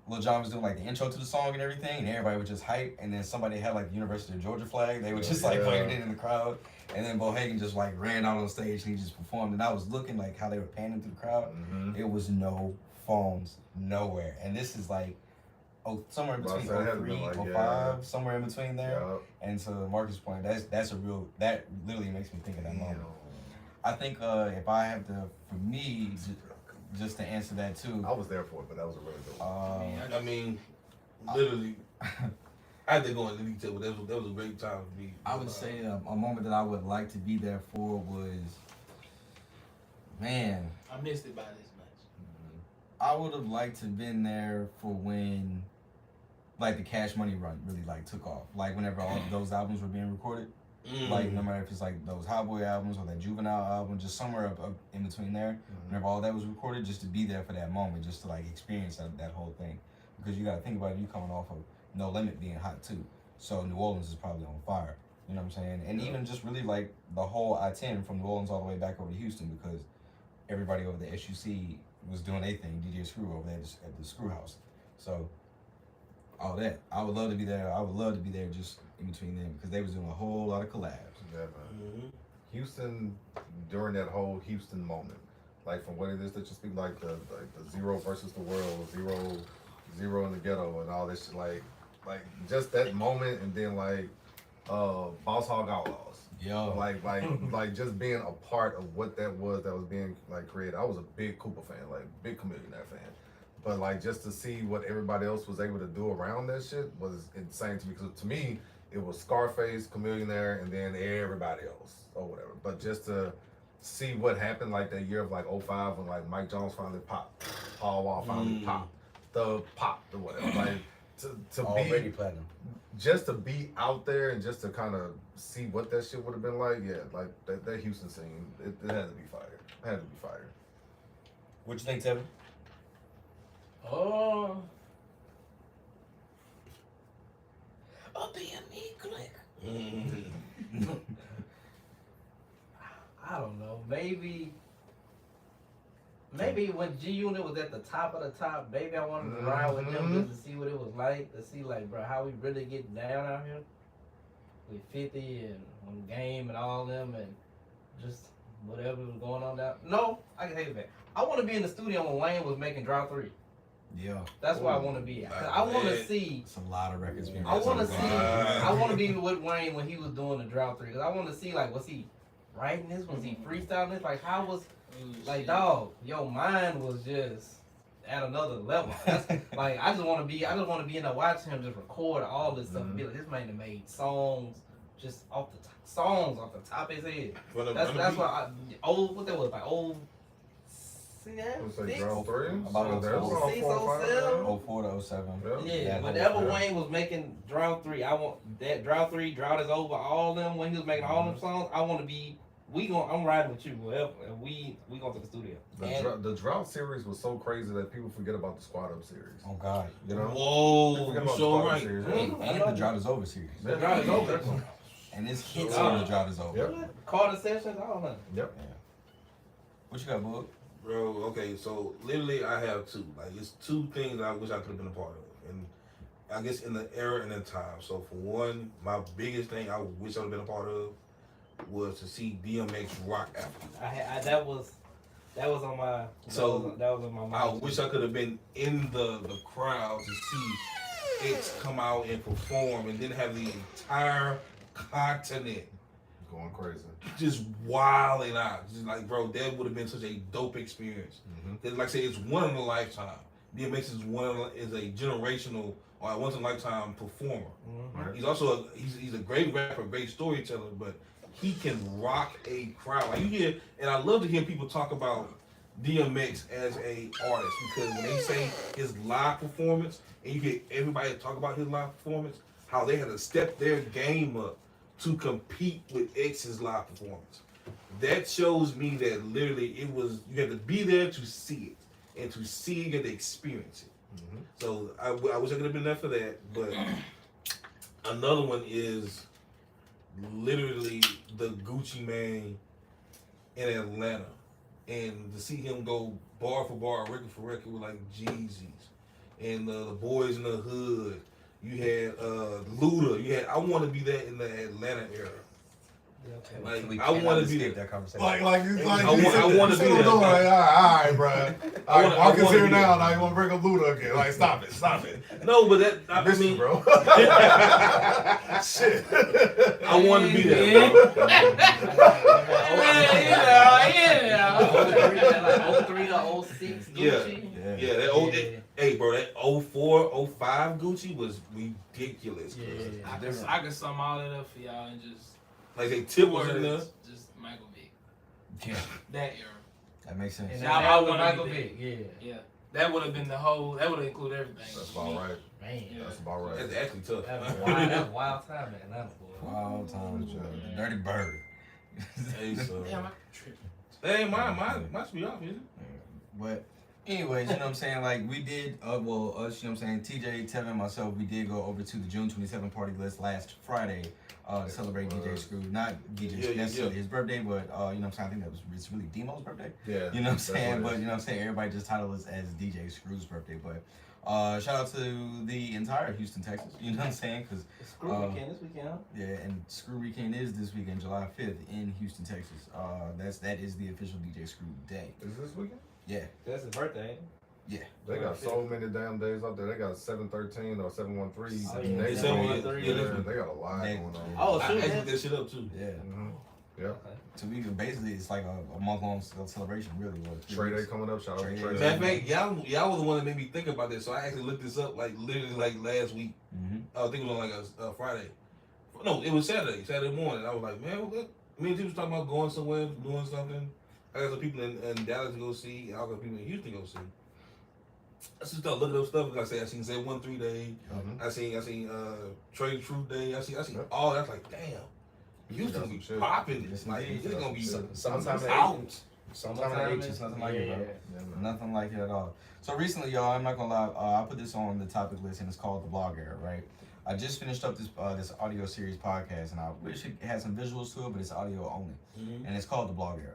Lil Jon was doing like the intro to the song and everything, and everybody was just hype. And then somebody had like the University of Georgia flag. They were just like waving it in the crowd, and then Bo Hagen just like ran out on stage and he just performed. And I was looking like how they were panning through the crowd. Mhm. It was no phones, nowhere, and this is like somewhere in between Well, I said it had to 03, be like, 05, somewhere in between there. Yup. And to Marcus' point, that literally makes me think of that moment. I think if I have to, for me, just to answer that too. I was there for it, but that was a really good one. I mean, literally, I had to go into detail, but that was a great time for me. I would say a moment that I would like to be there for was, man, I missed it by this much. I would have liked to have been there for when, like, the Cash Money run really like took off. Like whenever all of those albums were being recorded. Like no matter if it's like those Hot Boy albums or that Juvenile album, just somewhere up in between there. Whenever all that was recorded, just to be there for that moment, just to like experience that whole thing. Because you got to think about it, you coming off of No Limit being hot too. So New Orleans is probably on fire. You know what I'm saying? And even just really like the whole I-10 from New Orleans all the way back over to Houston, because everybody over the SUC was doing their thing, DJ Screw over there at the Screw House. So all that, I would love to be there. I would love to be there just in between them, because they was doing a whole lot of collabs. Yeah, man. Houston, during that whole Houston moment, like from what it is that you speak, like the zero versus the world, zero in the ghetto, and all this shit, like just that moment, and then like Boss Hog Outlaws, Yo, like just being a part of what that was being like created. I was a big Cooper fan, like big Chamillionaire fan. But like just to see what everybody else was able to do around that shit was insane to me. Because to me, it was Scarface, Chamillionaire, and then everybody else or whatever. But just to see what happened like that year of like 05 when like Mike Jones finally popped, Paul Wall finally popped, Thug popped or whatever. Like to already be platinum. just to be out there and just to kind of see what that shit would have been like. Yeah, like that Houston scene, it had to be fire. It had to be fire. What you think, Tevin? Oh. A BME click. I don't know. Maybe when G Unit was at the top of the top, maybe I wanted to ride with them just to see what it was like. To see like, bro, how we really get down out here with 50 and on Game and all them and just whatever was going on down. No, I can take it back. I want to be in the studio when Wayne was making Drop 3. Yeah, That's where I want to be at. 'Cause I want to see. it's a lot of records being I want to released. see. I want to be with Wayne when he was doing the Drop 3. Cause I want to see like, was he writing this? Was he freestyling this? Like, how was like, dog? Your mind was just at another level. That's, like, I just want to be in there watching him just record all this stuff. And be like, this man done made songs just off the top of his head. That's why what that was like See that? Let's say Six? drought 3. About That's oh about six, 4 or 5. 07. 04 to 07. Yeah. Yeah, That whenever whole- Wayne was making Drought 3, I want that Drought 3, Drought is over, all them when he was making all them songs. I want to be. I'm riding with you, whatever, and we going to the studio. The drought series was so crazy that people forget about the Squad Up series. Oh God. You know? Whoa, Forget you about the sure Squad Up right. series. And the Drought is Over series. The Drought is over. And it's hits Oh. on the Drought is Over. Yep. Carter Sessions, all that. Yep. What you got, Boog? Bro, okay, so literally I have two. Like, it's two things I wish I could have been a part of. And I guess in the era and in time. So for one, my biggest thing I wish I would have been a part of was to see DMX rock Africa. That was on my. That was on my mind. I wish I could have been in the crowd to see X come out and perform and then have the entire continent Going crazy. just wilding out. Just like, bro, that would have been such a dope experience. Mm-hmm. Like I said, it's one in a lifetime. DMX is a generational or a once in a lifetime performer. Mm-hmm. Right. He's also he's a great rapper, great storyteller, but he can rock a crowd. Like you hear, and I love to hear people talk about DMX as a artist because when they say his live performance, and you hear everybody talk about his live performance, how they had to step their game up to compete with X's live performance. That shows me that literally you had to be there to see it, and to see it, you had to experience it. Mm-hmm. So I wish I could have been there for that. But another one is literally the Gucci Man in Atlanta, and to see him go bar for bar, record for record with like Jeezys and the Boys in the Hood. You had Luda. I want to be that in the Atlanta era. Like I want to be escape that. that conversation. I wanna be there, bro. All right, bro. I wanna Marcus be here now. there. Now you want to bring up Luda again? Like, stop it. No, but that I Listen, mean, bro. Shit. I want to be there, bro. Yeah. 03 to 06 Yeah. Gucci. Yeah, that old. Hey, bro, that 04, 05 Gucci was ridiculous. 'cause, Yeah. I can sum all that up for y'all and just like they tip was in there. words, just Michael Vick. Yeah, That era. that makes sense. And Now, that I was would've Michael been Vick. Yeah. Yeah. That would have been the whole. That would have included everything. That's about right. Man. Yeah. That's about right. That's actually tough. That was a wild time in Atlanta, boy. Wild times, Joe. The Dirty Bird. Hey, so. Damn, I tripped. Hey, mine should be off, isn't it? But anyways, you know what I'm saying? Like we did, us, you know what I'm saying? TJ, Tevin, myself, we did go over to the June 27 party list last Friday to celebrate DJ Screw. Not DJ necessarily his birthday, but you know what I'm saying? I think it's really Demo's birthday. Yeah. You know what I'm saying? what But it you know what I'm saying? Everybody just titled it as DJ Screw's birthday. But shout out to the entire Houston, Texas. You know what I'm saying? Because Screw weekend this weekend, huh? yeah, and Screw Weekend is this weekend, July 5th in Houston, Texas. That is the official DJ Screw day. Is this weekend? Yeah. That's his birthday. They got so many damn days up there. They got 713 or 713. Oh, yeah. Days 713. on it. They got a lot They- going on. Oh, I shoot. looked that shit up too. Yeah. Mm-hmm. Yeah. So we could basically, it's like a month-long celebration, really. What, Trey Day coming up. Shout out to Trey Trey Day. Matter Day. of fact, y'all was the one that made me think about this. So I actually looked this up like literally like last week. Mm-hmm. I think it was on like a Friday. No, it was Saturday morning. I was like, man, me and T was talking about going somewhere, doing something. I got some people in Dallas to go see. I got people in Houston to go see. I just started looking up stuff. Like I said, I seen 713 Day. Mhm. I seen Trade Truth Day. I seen Yep. all that's like, damn. Houston got be some shit. popping. Yes, Like indeed. it's gonna be Sometime in out. Sometime in the 80s, nothing like it, bro. Yeah, man. Nothing like it at all. So recently, y'all, I'm not gonna lie, I put this on the topic list, and it's called The Blog Era, right? I just finished up this audio series podcast, and I wish it had some visuals to it, but it's audio only, and it's called The Blog Era.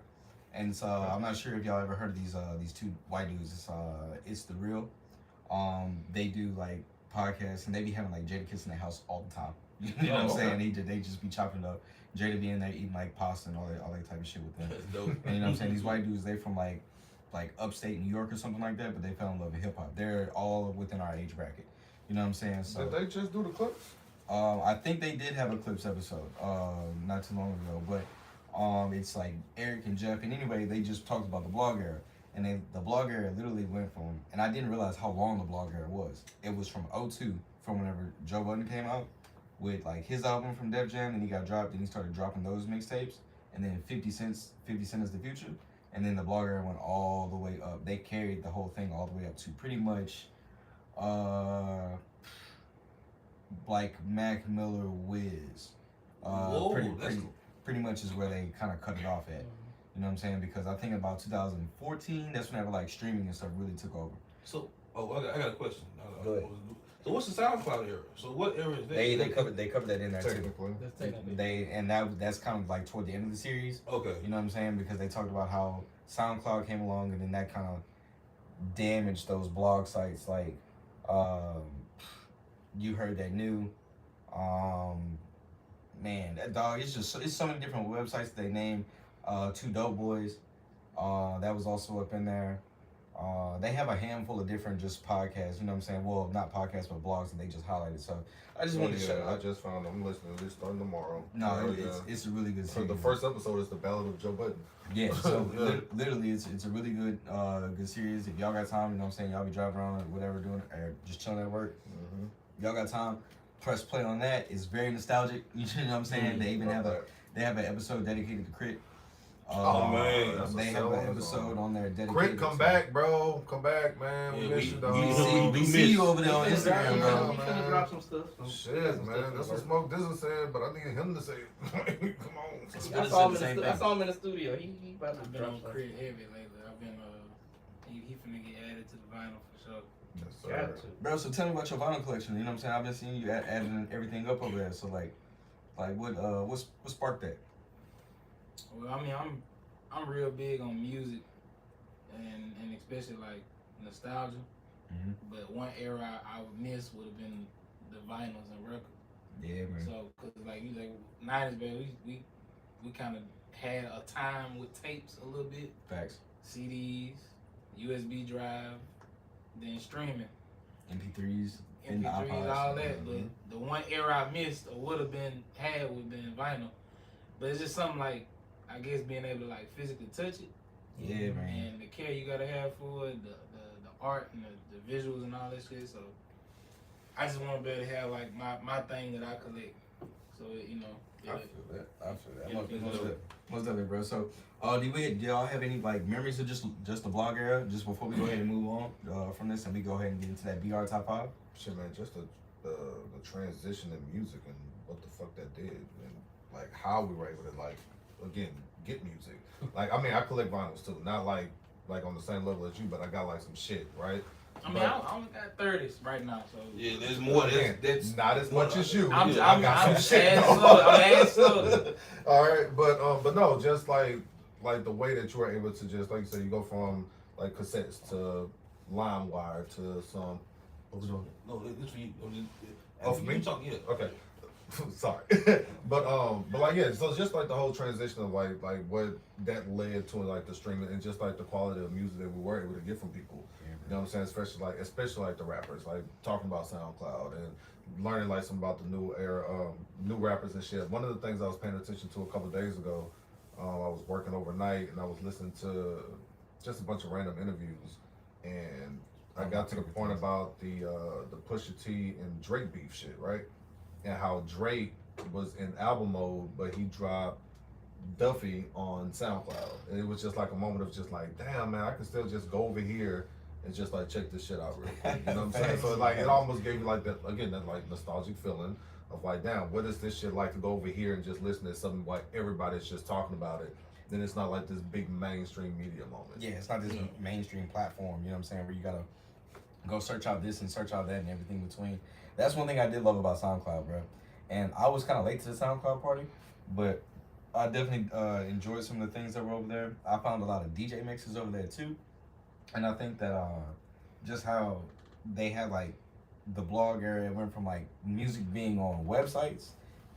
And it's I'm not sure if y'all ever heard of these two white dudes. It's The Real. They do like podcasts, and they be having like Jadakiss in their house all the time. You know what I'm saying? They just be chopping it up. Jada be in there eating like pasta and all that type of shit with them. That's dope. And you know what I'm saying? These white dudes, they from like upstate New York or something like that, but they fell in love with hip hop. They're all within our age bracket. You know what I'm saying? So Did they just do the clips? I think they did have a clips episode not too long ago, but it's like Eric and Jeff, and anyway, they just talked about the blog era. And the blog era literally went from, and I didn't realize how long the blog era was. It was from 02, from whenever Joe Budden came out with like his album from Def Jam, and he got dropped, and he started dropping those mixtapes, and then 50 Cent is the Future. and then the blog era went all the way up. They carried the whole thing all the way up to pretty much, like Mac Miller Wiz. Whoa, that's Pretty much is where they kind of cut it off at. You know what I'm saying? Because I think about 2014, that's whenever like streaming and stuff really took over. So, I got a question. Go ahead. So what's the SoundCloud era? So what era is that? They covered that in there too. Technically. That's technically. That's kind of like toward the end of the series. Okay. You know what I'm saying? Because they talked about how SoundCloud came along and then that kind of damaged those blog sites like You Heard That New. Man, that dog, it's so many different websites they named. Two Dope Boys, that was also up in there. They have a handful of different just podcasts, you know what I'm saying? Well, not podcasts, but blogs that they just highlighted. So I just wanted to show I just found I'm listening to this starting tomorrow. No, it's a really good So series. the first episode is the Ballad of Joe Budden. Yeah, so literally it's a really good good series. If y'all got time, you know what I'm saying, y'all be driving around or whatever doing, or just chilling at work. Y'all got time, press play on that. It's very nostalgic. You know what I'm saying? They even have an episode dedicated to Crit. Oh man, they have an episode on there dedicated. Crit, come back, bro. Come back, man. We miss you, dog. We see you over there on Instagram, bro. He finna drop some stuff. Shit, man. That's what Smoke Dizzle said, but I need him to say it. Come on. I saw him in the studio. He about to I've been drop on stuff. Crit heavy lately. I've been he finna get added to the vinyl for sure. Yes, Got sir. to. Bro, so tell me about your vinyl collection. You know what I'm saying? I've been seeing you adding everything up over there. So like what sparked that? Well, I mean, I'm real big on music, and especially like nostalgia. Mhm. But one era I would miss would have been the vinyls and records. Yeah, man. So, cause like you like 90s, baby, we kind of had a time with tapes a little bit, Facts. CDs, USB drive, then streaming, MP3s. in the MP3s, iPods. all that. Mhm. But the one era I missed or would have been vinyl. But it's just something like, I guess being able to like physically touch it. Yeah, man. And the care you gotta have for it, the art and the visuals and all that shit. So I just want to be able to have like my thing that I collect. So you know. I feel that. Yeah, Most definitely, bro. So, do y'all have any like memories of just the blog era? Just before we go ahead and move on from this, and we go ahead and get into that BR top 5. Shit, man, just the transition in music and what the fuck that did, and like how we were able to like again get music. Like, I mean, I collect vinyls too, not like on the same level as you, but I got like some shit, right? I mean, I only got 30s right now, so Yeah, there's more. Again, That's not as much as you. I'm I got some shit. ass up. All right, but no, just like the way that you were able to just like you said, you go from like cassettes to LimeWire to some. What was on? no, it's for you. Oh, for me? You talk, yeah. Okay. Sorry, but like yeah, so it's just like the whole transition of like what that led to, like the streaming and just like the quality of music that we were able to get from people. You know what I'm saying? Especially like the rappers, like talking about SoundCloud and learning like some about the new era, new rappers and shit. One of the things I was paying attention to a couple of days ago, I was working overnight and I was listening to just a bunch of random interviews, and I got to the point about the Pusha T and Drake beef shit, right? And how Drake was in album mode, but he dropped Duffy on SoundCloud. And it was just like a moment of just like, damn, man, I can still just go over here and just like check this shit out real quick. You know what I'm saying? So like it almost gave you like that, again, that like nostalgic feeling of like, damn, what is this shit like to go over here and just listen to something like everybody's just talking about it. Then it's not like this big mainstream media moment. Yeah, it's not this mainstream platform, you know what I'm saying, where you gotta go search out this and search out that and everything between. That's one thing I did love about SoundCloud, bro. And I was kind of late to the SoundCloud party, but I definitely enjoyed some of the things that were over there. I found a lot of DJ mixes over there too. And I think that just how they had like the blog area went from like music being on websites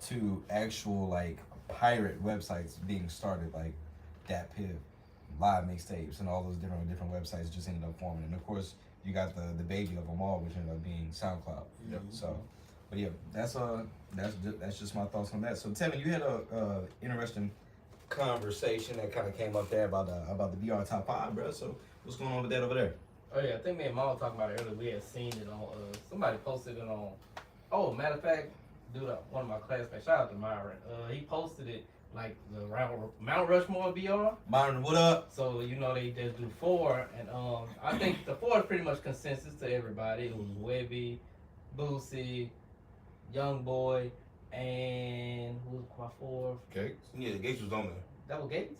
to actual like pirate websites being started, like DatPiff, live mixtapes, and all those different websites just ended up forming. And of course, you got the baby of them all, which ended up being SoundCloud. Yep. So, but yeah, that's just my thoughts on that. So, Tevin, you had a interesting conversation that kind of came up there about the BR top 5, bro. So, what's going on with that over there? Oh yeah, I think me and Mom talking about it earlier. We had seen it on somebody posted it on. Oh, matter of fact, dude, one of my classmates, shout out to Myron. He posted it like the Mount Rushmore VR. Myron, what up? So they just do 4, and I think the 4 is pretty much consensus to everybody. It was Webby, Boosie, Young Boy, and who was my 4th? Gates. Yeah, Gates was on there. That was Gates.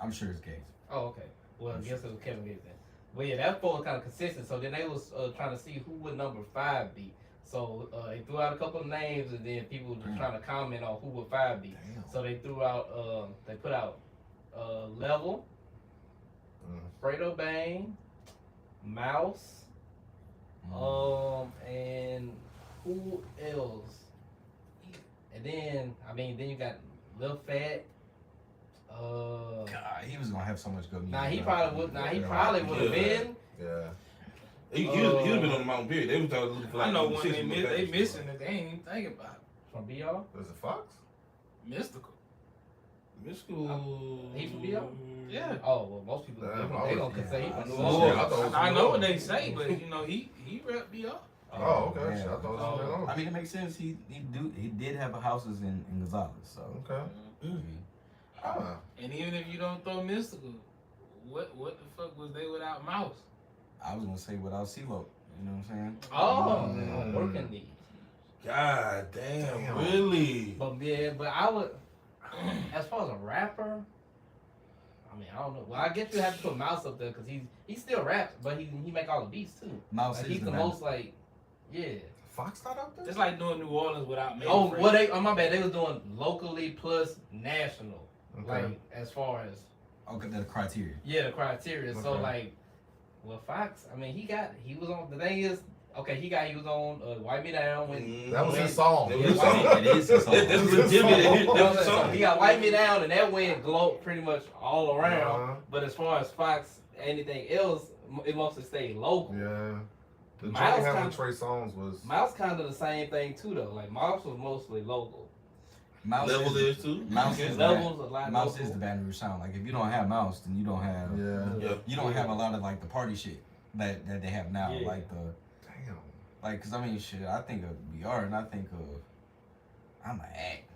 I'm sure it's Gates. Oh, okay. Well, I guess it was Kevin Gates then. But yeah, that 4 was kind of consistent. So then they was trying to see who would number 5 be. So they threw out a couple of names, and then people were trying to comment on who would 5 be. Damn. So they threw out, they put out Level, Fredo Bang, Mouse, and who else? And then then you got Lil Fat. God, he was gonna have so much good music. Nah, he probably would. Nah, he probably would have been. Yeah. He was been on the mountain period. They was looking for like I know one 6 they more miss, they patches, missing bro. that they ain't even thinking about. From BR? There's a Fox. Mystical. Mystical. He from BR? Yeah. Oh well, most people Damn, they gonna say he I from know. Florida. Yeah, I thought it was I know from what they Florida. say, but he rep BR. Oh, okay. man. Shit, I thought it was from I mean, it makes sense. He did have houses in Gonzales, so. Okay. Ah. And even if you don't throw Mystical, what the fuck was they without Mouse? I was gonna say without CeeLo. You know what I'm saying? Oh, working these. God damn, really? But yeah, but I would, as far as a rapper, I mean, I don't know. Well, I guess you have to put Mouse up there because he still raps, but he make all the beats too. Mouse Like, is he's the man. most like, yeah. Fox not out there? It's like doing New Orleans without Main Oh, Fresh. well, my bad. They was doing locally plus national, Okay. like as far as Okay, the criteria. the criteria. So Okay. like, well, Fox. I mean, he was on. The thing is, okay, he was on Wipe Me Down when. That was when- his song. That was Yeah, his Wipe song. Me- It is his song. That's That's legitimate. his song. That's his So song. he got Wipe Me Down, and that went pretty much all around. Uh-huh. But as far as Fox, anything else, it mostly stayed local. Yeah. The joint Miles having kinda- Trey Songz was. Mouse kind of the same thing too, though. Like Mouse was mostly local. Mouse Level is, is too. Mouse Okay. is Levels the a lot. Mouse local. is the Baton Rouge sound. Like if you don't have Mouse, then you don't have Yeah. Yeah. you don't have a lot of like the party shit that they have now. Yeah. Like the Damn. cause I mean shit. I think of BR and I think of I'm a act.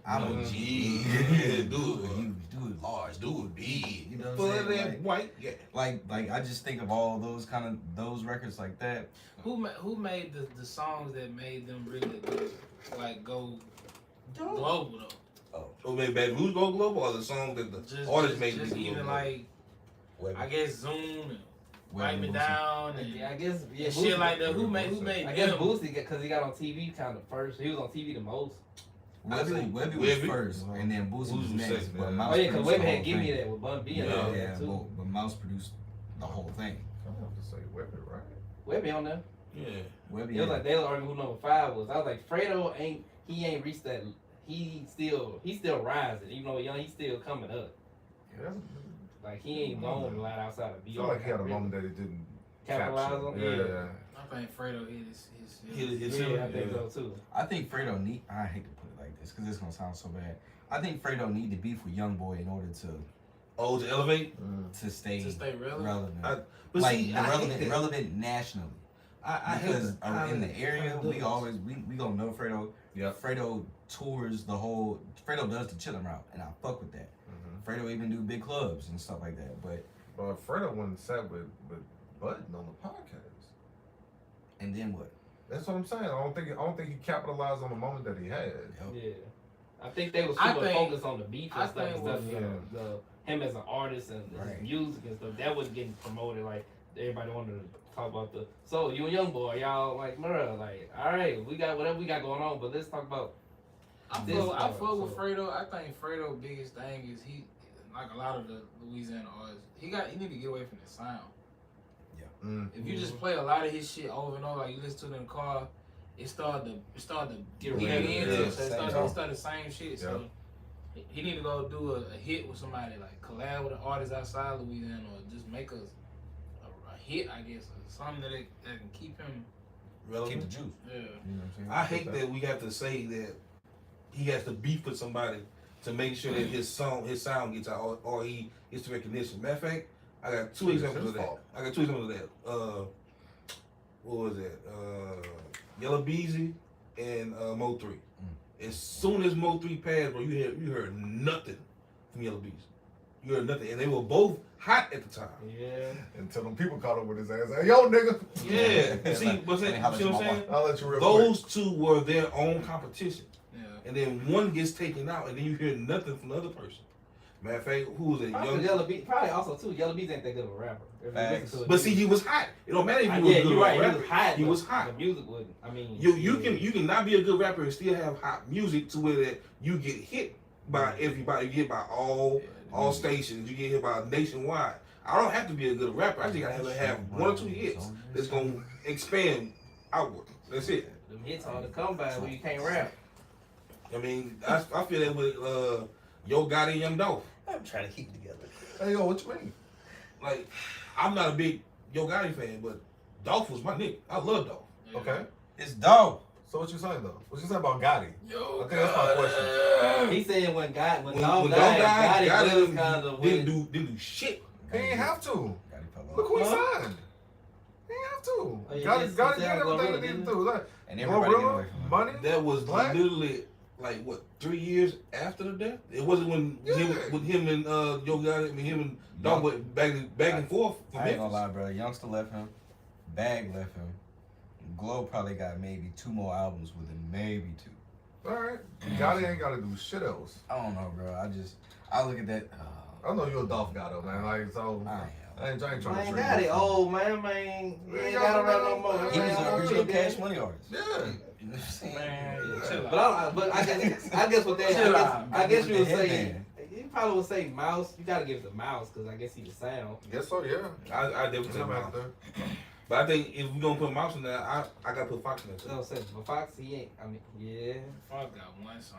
I'm a Mhm. G. Yeah, do do it it. huge, do it large, do it big. You know what Full I'm of saying? that white. Yeah. Like I just think of all those records like that. Who made the songs that made them really go global though? Oh, made Baton Rouge go global, or the song that the artist made just me even global? like I guess Zoom and Wipe Me Boosie. Down and Yeah, I guess and shit like that. Who made I guess them? Boosie because he got on TV kind of first. He was on TV the most. Webby was Webby. first, and then Boosie was Boosie was next. second, But yeah. Mouse Oh yeah, because produced Webby the had whole Give Me thing. That with Bun B and Yeah, all Yeah, that too. but Mouse produced the whole thing. I have to say Webby, right? Webby on there. Yeah. Webby. It was like they was arguing who number 5 was. I was like, Fredo ain't reached that. He's still rising. Even though young, he's still coming up. Yeah. Like he ain't going a lot outside of I BR. feel like he had a moment that he didn't Capitalize capture. on. Yeah. I think Fredo hit his Yeah, I think so too. I think Fredo need. I hate to put it like this because it's gonna sound so bad. I think Fredo need to beef with Young Boy in order Oh, to elevate. to stay relevant. relevant. But like see, the I hate relevant, that. relevant nationally. I hate Because that. in the area, we always we gonna know Fredo. Yep. Fredo tours the whole. Fredo does the chillin' route, and I fuck with that. Fredo even do big clubs and stuff like that. But Fredo went and sat with Budden on the podcast. and then what? That's what I'm saying. I don't think he capitalized on the moment that he had. Yeah. I think they was I too think- focused on the beef and I stuff. think Instead of what- him as an artist and Right. his music and stuff. That wasn't getting promoted. Like everybody wanted to talk about the. So you and Young Boy, y'all like, bruh, like, all right, we got whatever we got going on, but let's talk about. I This fuck part, with so- Fredo. I think Fredo's biggest thing is he, like a lot of the Louisiana artists, he need to get away from the sound. If you just play a lot of his shit over and over, like you listen to it in the car, it started to get Yeah, weird yeah, into yeah. it. So it started the same shit. So he need to go do a hit with somebody, like collab with an artist outside Louisiana, or just make a hit, I guess, or something that can keep him. Keep relevant. the juice. Yeah. You know what I'm saying? I hate that we have to say that he has to beef with somebody to make sure that his sound gets out or he gets the recognition. Matter of fact, I got two It's examples his of that. fault. I got two examples of that. What was that? Yellow Beezy and Mo 3. As soon as Mo 3 passed, bro, you heard nothing from Yellow Beats. You heard nothing, and they were both hot at the time. Yeah. Until them people caught up with his ass. Hey, yo, nigga. Yeah. See what Let me I'm holler at my saying? I'll let you real Those two were their own competition. Yeah. And then one gets taken out, and then you hear nothing from the other person. Matter of fact, who was it? Probably Yellow Beat. Probably also too. Yellow Beats ain't that good of a rapper. If you listen Facts. to it, But see, he was hot. It don't matter if he was yeah, good you're or right. a He rapper. was hot. He but was hot. The music wouldn't. I mean, You can not be a good rapper and still have hot music to where that you get hit by everybody. You get by all stations. You get hit by nationwide. I don't have to be a good rapper. I just gotta have 1 or 2 hits that's gonna expand outward. That's it. Them hits hard to come by when you can't rap. I mean, I feel that with Yo Gotti and Young Dolph. I'm trying to keep it together. Hey, yo, what you mean? Like, I'm not a big Yo Gotti fan, but Dolph was my nigga. I love Dolph. Okay. It's dope. So what you saying though? What you saying about Gotti? Yo, I think that's my question. He said when Dog When died, Gotti was Gotti kind of didn't do shit. He ain't have to. Gotti fell off. Look who he Huh? signed. He ain't have to. Oh, yeah, Gotti yes, did he said everything Glorilla, he needed didn't to do. Like, And everybody getting Glorilla, away from him. money. That was Black? literally like what 3 years after the death. It wasn't when him and Yo Gotti, I mean him and Dolph went back and forth. From I ain't gonna Memphis. lie, bro. Youngster left him. Bag left him. Glow probably got maybe 2 more albums with him. Maybe 2. All right. Gotti ain't got to do shit else. I don't know, bro. I look at that. I know you're a Dolph guy though, man. Like, so I ain't trying to Man, trick got you. it old man. He ain't got to rap no more. He was Man, an original man. Cash Money artist. Yeah. You know what I'm saying? Man, chill But out. I guess what they, Chill out. I guess you would With the say, headband. you probably would say Mouse. You gotta give it to Mouse because I guess he the sound. Yes, so yeah. I definitely Put say him out Mouse. there. But I think if we're gonna put Mouse in there, I gotta put Fox in there You too. know what I'm saying? But Fox, he ain't. I mean, yeah, Fuck got 1 song,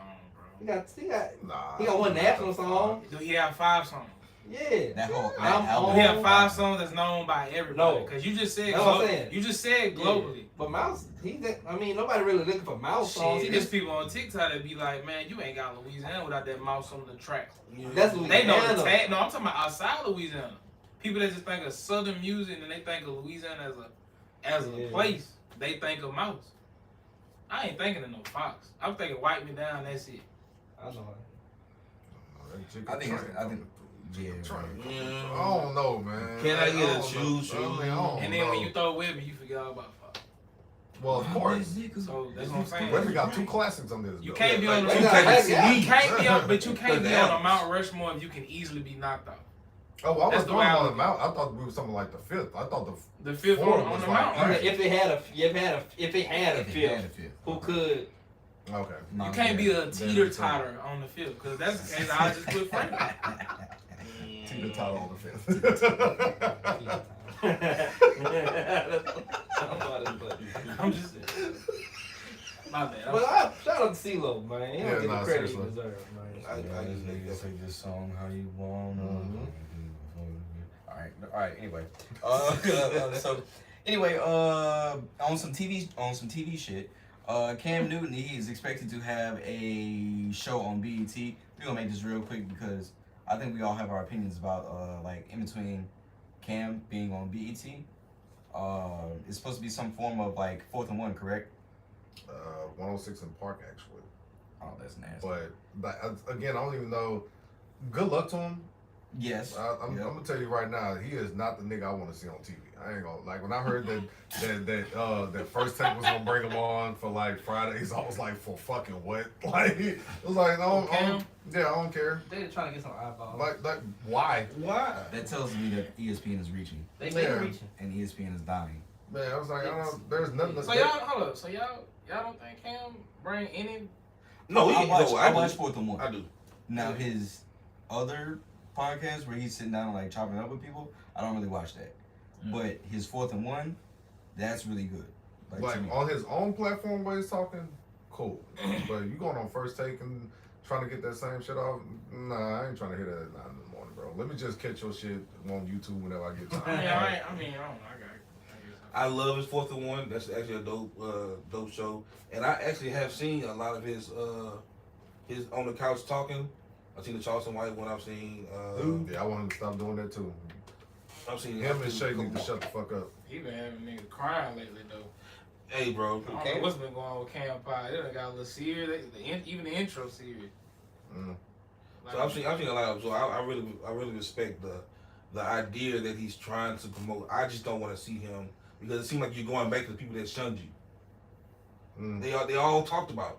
he bro. got Nah. he got one national song. Do he have 5 songs? Yeah. That whole I'm album. He have 5 songs that's known by everybody. No. Cause you just said That's what I'm saying. you just said globally. But Mouse, I mean, nobody really looking for Mouse songs. Shit, there's people on TikTok that be like, man, you ain't got Louisiana without that mouse on the track. That's They know the Louisiana. tag. No, I'm talking about outside Louisiana. People that just think of Southern music and they think of Louisiana as a Yeah. place. They think of mouse. I ain't thinking of no Fox. I'm thinking Wipe Me Down. That's it. I know. I think yeah, Yeah. I don't know, man. Can I get a don't choo know. choo? I mean, I don't And then know. when you throw Webby, you forget all about Fox. Well, of course. So that's what I'm saying. Webby got 2 classics on this. You though. can't be on the Like, you you can't- can't be on, but you can't Cause be the on a albums. Mount Rushmore if you can easily be knocked out. Oh, well, I was That's the going way I on look the mount. I thought we were something like the 5th. I thought The 5th Four on was the like- Mount, right? If it had a fifth, who could? okay. You can't be a teeter-totter on the field, because that's the case I just put Frank on. Teeter totter on the 5th. I'm just saying. My bad. But shout out to CeeLo, man. He Yeah, don't get nah, the credit he seriously. deserves, man. I just think that's take this song how you wanna. Mhm. All right. Anyway, so anyway, on some TV shit. Cam Newton, he is expected to have a show on BET. We're gonna make this real quick because I think we all have our opinions about like in between Cam being on BET. It's supposed to be some form of like 4th and 1, correct? 106 in Park, actually. Oh, that's nasty. But again, I don't even know. Good luck to him. Yes. I'm Yep. gonna tell you right now, he is not the nigga I want to see on TV. I ain't gonna like when I heard that First Take was gonna bring him on for like Fridays. I was like, for fucking what? Like it was like, no, Cam? yeah, I don't care. They trying to get some eyeballs. Like why? Why? That tells me that ESPN is reaching They may Yeah. be reaching. and ESPN is dying. Man, I was like, I don't. There's nothing. So y'all, hold up. So y'all don't think Cam bring any? No, I I watch do. 4th and 1. I do. Now his other podcast where he's sitting down and like chopping it up with people, I don't really watch that. But his 4th and 1, that's really good. Like to me. on his own platform where he's talking, cool. But you going on First Take and trying to get that same shit off? Nah, I ain't trying to hear that at 9 in the morning, bro. Let me just catch your shit on YouTube whenever I get time. I don't know. I love his 4th and 1. That's actually a dope show. And I actually have seen a lot of his on the couch talking. I've seen the Charleston White one. I've seen. Yeah, I want him to stop doing that too. I've seen Him and Shay need to shut the fuck up. He been having niggas crying lately though. Hey, bro. I don't know what's been going on with Cam Pie. They done got a little serious. Even the intro serious. So I've seen a lot of. So I really respect the idea that he's trying to promote. I just don't want to see him because it seems like you're going back to the people that shunned you. They all talked about it.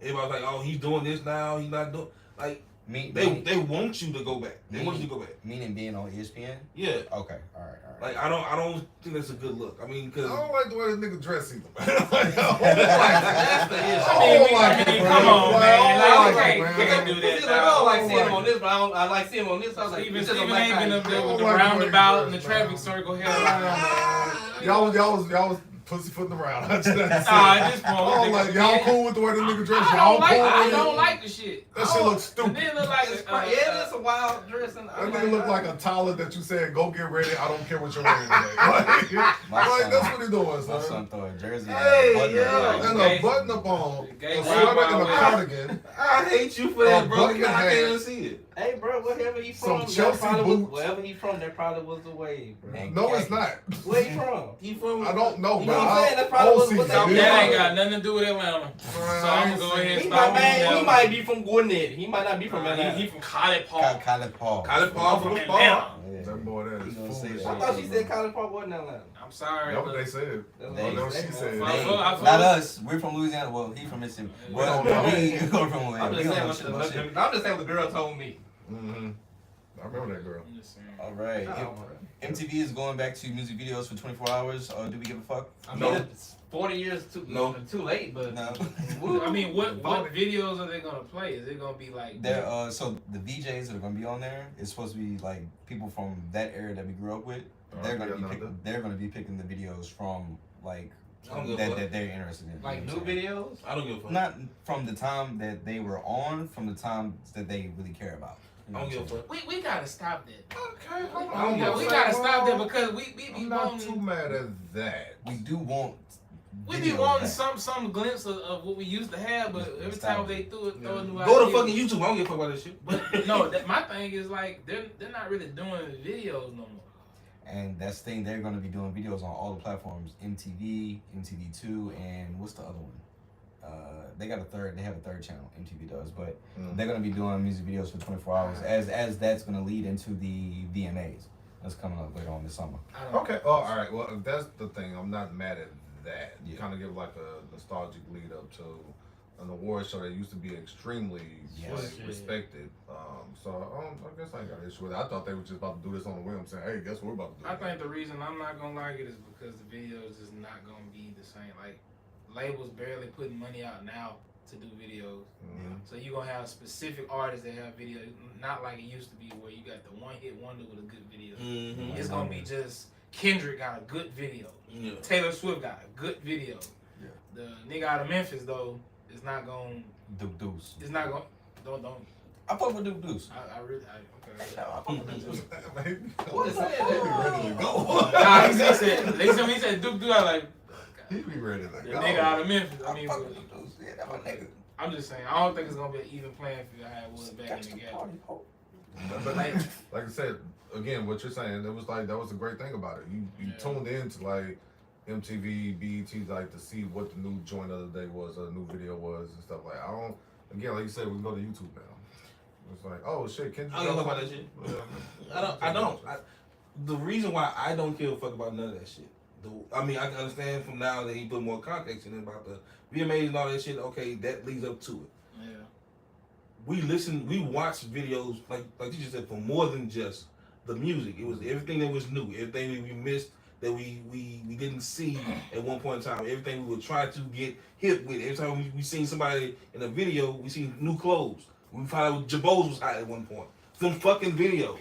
Everybody's like, oh, he's doing this now. He's not doing like they want you to go back. They want you to go back. Meaning being on ESPN. Yeah. Okay. All right. Like I don't think that's a good look. I mean, because I don't like the way this nigga dress either. That's the issue. I mean, come on, man. Like, like okay, it, man. we can do I that. don't like seeing him on this, but I like seeing him on this. I was like, Steven this is a ain't black been guy. up there with the I don't like the way he roundabout and the dressed, traffic man. circle here. Y'all was pussyfooting around. That's it. At this point, Oh, like y'all cool with the way the nigga dress? I Y'all don't like. cool I with don't it? like the shit. That shit looks And stupid. then look like Yeah, it's a wild dress. And That nigga look like a toddler that you said, go get ready. I don't care what you're wearing today. Like that's what he doing, My son. son throw a jersey. Hey, button yeah. up, And like, a button up on, Gay a sweater and a cardigan. I hate you for that, A bro. bucket I hat. can't even see it. Hey, bro, wherever he Some from, Chelsea boots. wherever he from, that probably was the wave, bro. And No, it's khakis. not. Where he from? He from? I don't know, You but know what I'm saying? That's probably I'll what see they video. do. That ain't got nothing to do with Atlanta. So I'm gonna go ahead and He stop. he might be from Gwinnett. He might not be from Atlanta. He from College Park. College Paul. College Paul from the Atlanta. ball. Yeah. That boy, that is You gonna say foolish. that. I thought she said College Park wasn't Atlanta. I'm sorry. That's what they said. That's They- what That's what she they said. I They- feel- not us. We're from Louisiana. Well, he from Mississippi. We But don't know. we go from I'm we just don't saying know what shit. I'm just saying what the girl told me. Mm-hmm. I remember that girl. I'm just saying. All right. MTV is going back to music videos for 24 hours. Do we give a fuck? I mean, No. it's 40 years too late, but No. I mean, what videos are they gonna play? Is it gonna be like? There, so the VJs that are gonna be on there is supposed to be like people from that era that we grew up with. They're gonna be picking the videos from like I don't give a fuck. that they're interested in. like you new know what I'm saying? videos. I don't give a fuck. Not from the time that they were on, from the time that they really care about. You know I don't what give a I'm fuck. We gotta stop that. Okay, hold I don't on. give a We fuck. gotta stop that because we be I'm not wanting. too mad at that. We do want. We be videos wanting back. some glimpse of what we used to have, but every time they throw a new Go to idea- fucking YouTube. I don't give a fuck about this shit. But no, my thing is like they're not really doing videos no more. And that's the thing, they're going to be doing videos on all the platforms, MTV, MTV2, and what's the other one? They have a third channel, MTV does, but they're going to be doing music videos for 24 hours as that's going to lead into the VMAs. That's coming up later on this summer. Okay. Oh, all right. Well, if that's the thing, I'm not mad at that. You Yeah. kind of give like a nostalgic lead up to an award show that used to be extremely Yes. like, respected. So I guess I ain't got an issue with it. I thought they were just about to do this on the whim, saying, "Hey, guess what we're about to do?" I think the reason I'm not gonna like it is because the videos is not gonna be the same. Like labels barely putting money out now to do videos. Mhm. So you're gonna have specific artists that have videos, not like it used to be where you got the one hit wonder with a good video. Mm-hmm. It's gonna be just Kendrick got a good video. Yeah. Taylor Swift got a good video. Yeah. The nigga out of Memphis though is not gonna. Duke Deuce. It's not gonna. Don't. I fuck with Duke Deuce. I really. Okay. I fuck with Duke Deuce. What is that? He be ready to go. Nah, he said Duke Duke. I like He be ready to the go. nigga out of Memphis. I I mean, fuck with Duke Deuce. Yeah, that's my nigga. I'm just saying. I don't think it's gonna be an even playing field how it was back in the gap. But like I said, again, what you're saying, it was like that was a great thing about it. You Yeah. tuned in to like MTV, BET, like to see what the new joint of the day was, or the new video was, and stuff like. I don't. Again, like you said, we can go to YouTube now. It's like, oh shit, Kendrick. I don't know about that shit. I don't. The reason why I don't give a fuck about none of that shit. I mean, I can understand from now that he put more context in it about the VMAs and all that shit. Okay, that leads up to it. Yeah. We watched videos like you just said for more than just the music. It was everything that was new, everything that we missed that we didn't see at one point in time. Everything we would try to get hip with. Every time we seen somebody in a video, we seen new clothes. We found out Jabos was hot at one point. Some fucking videos.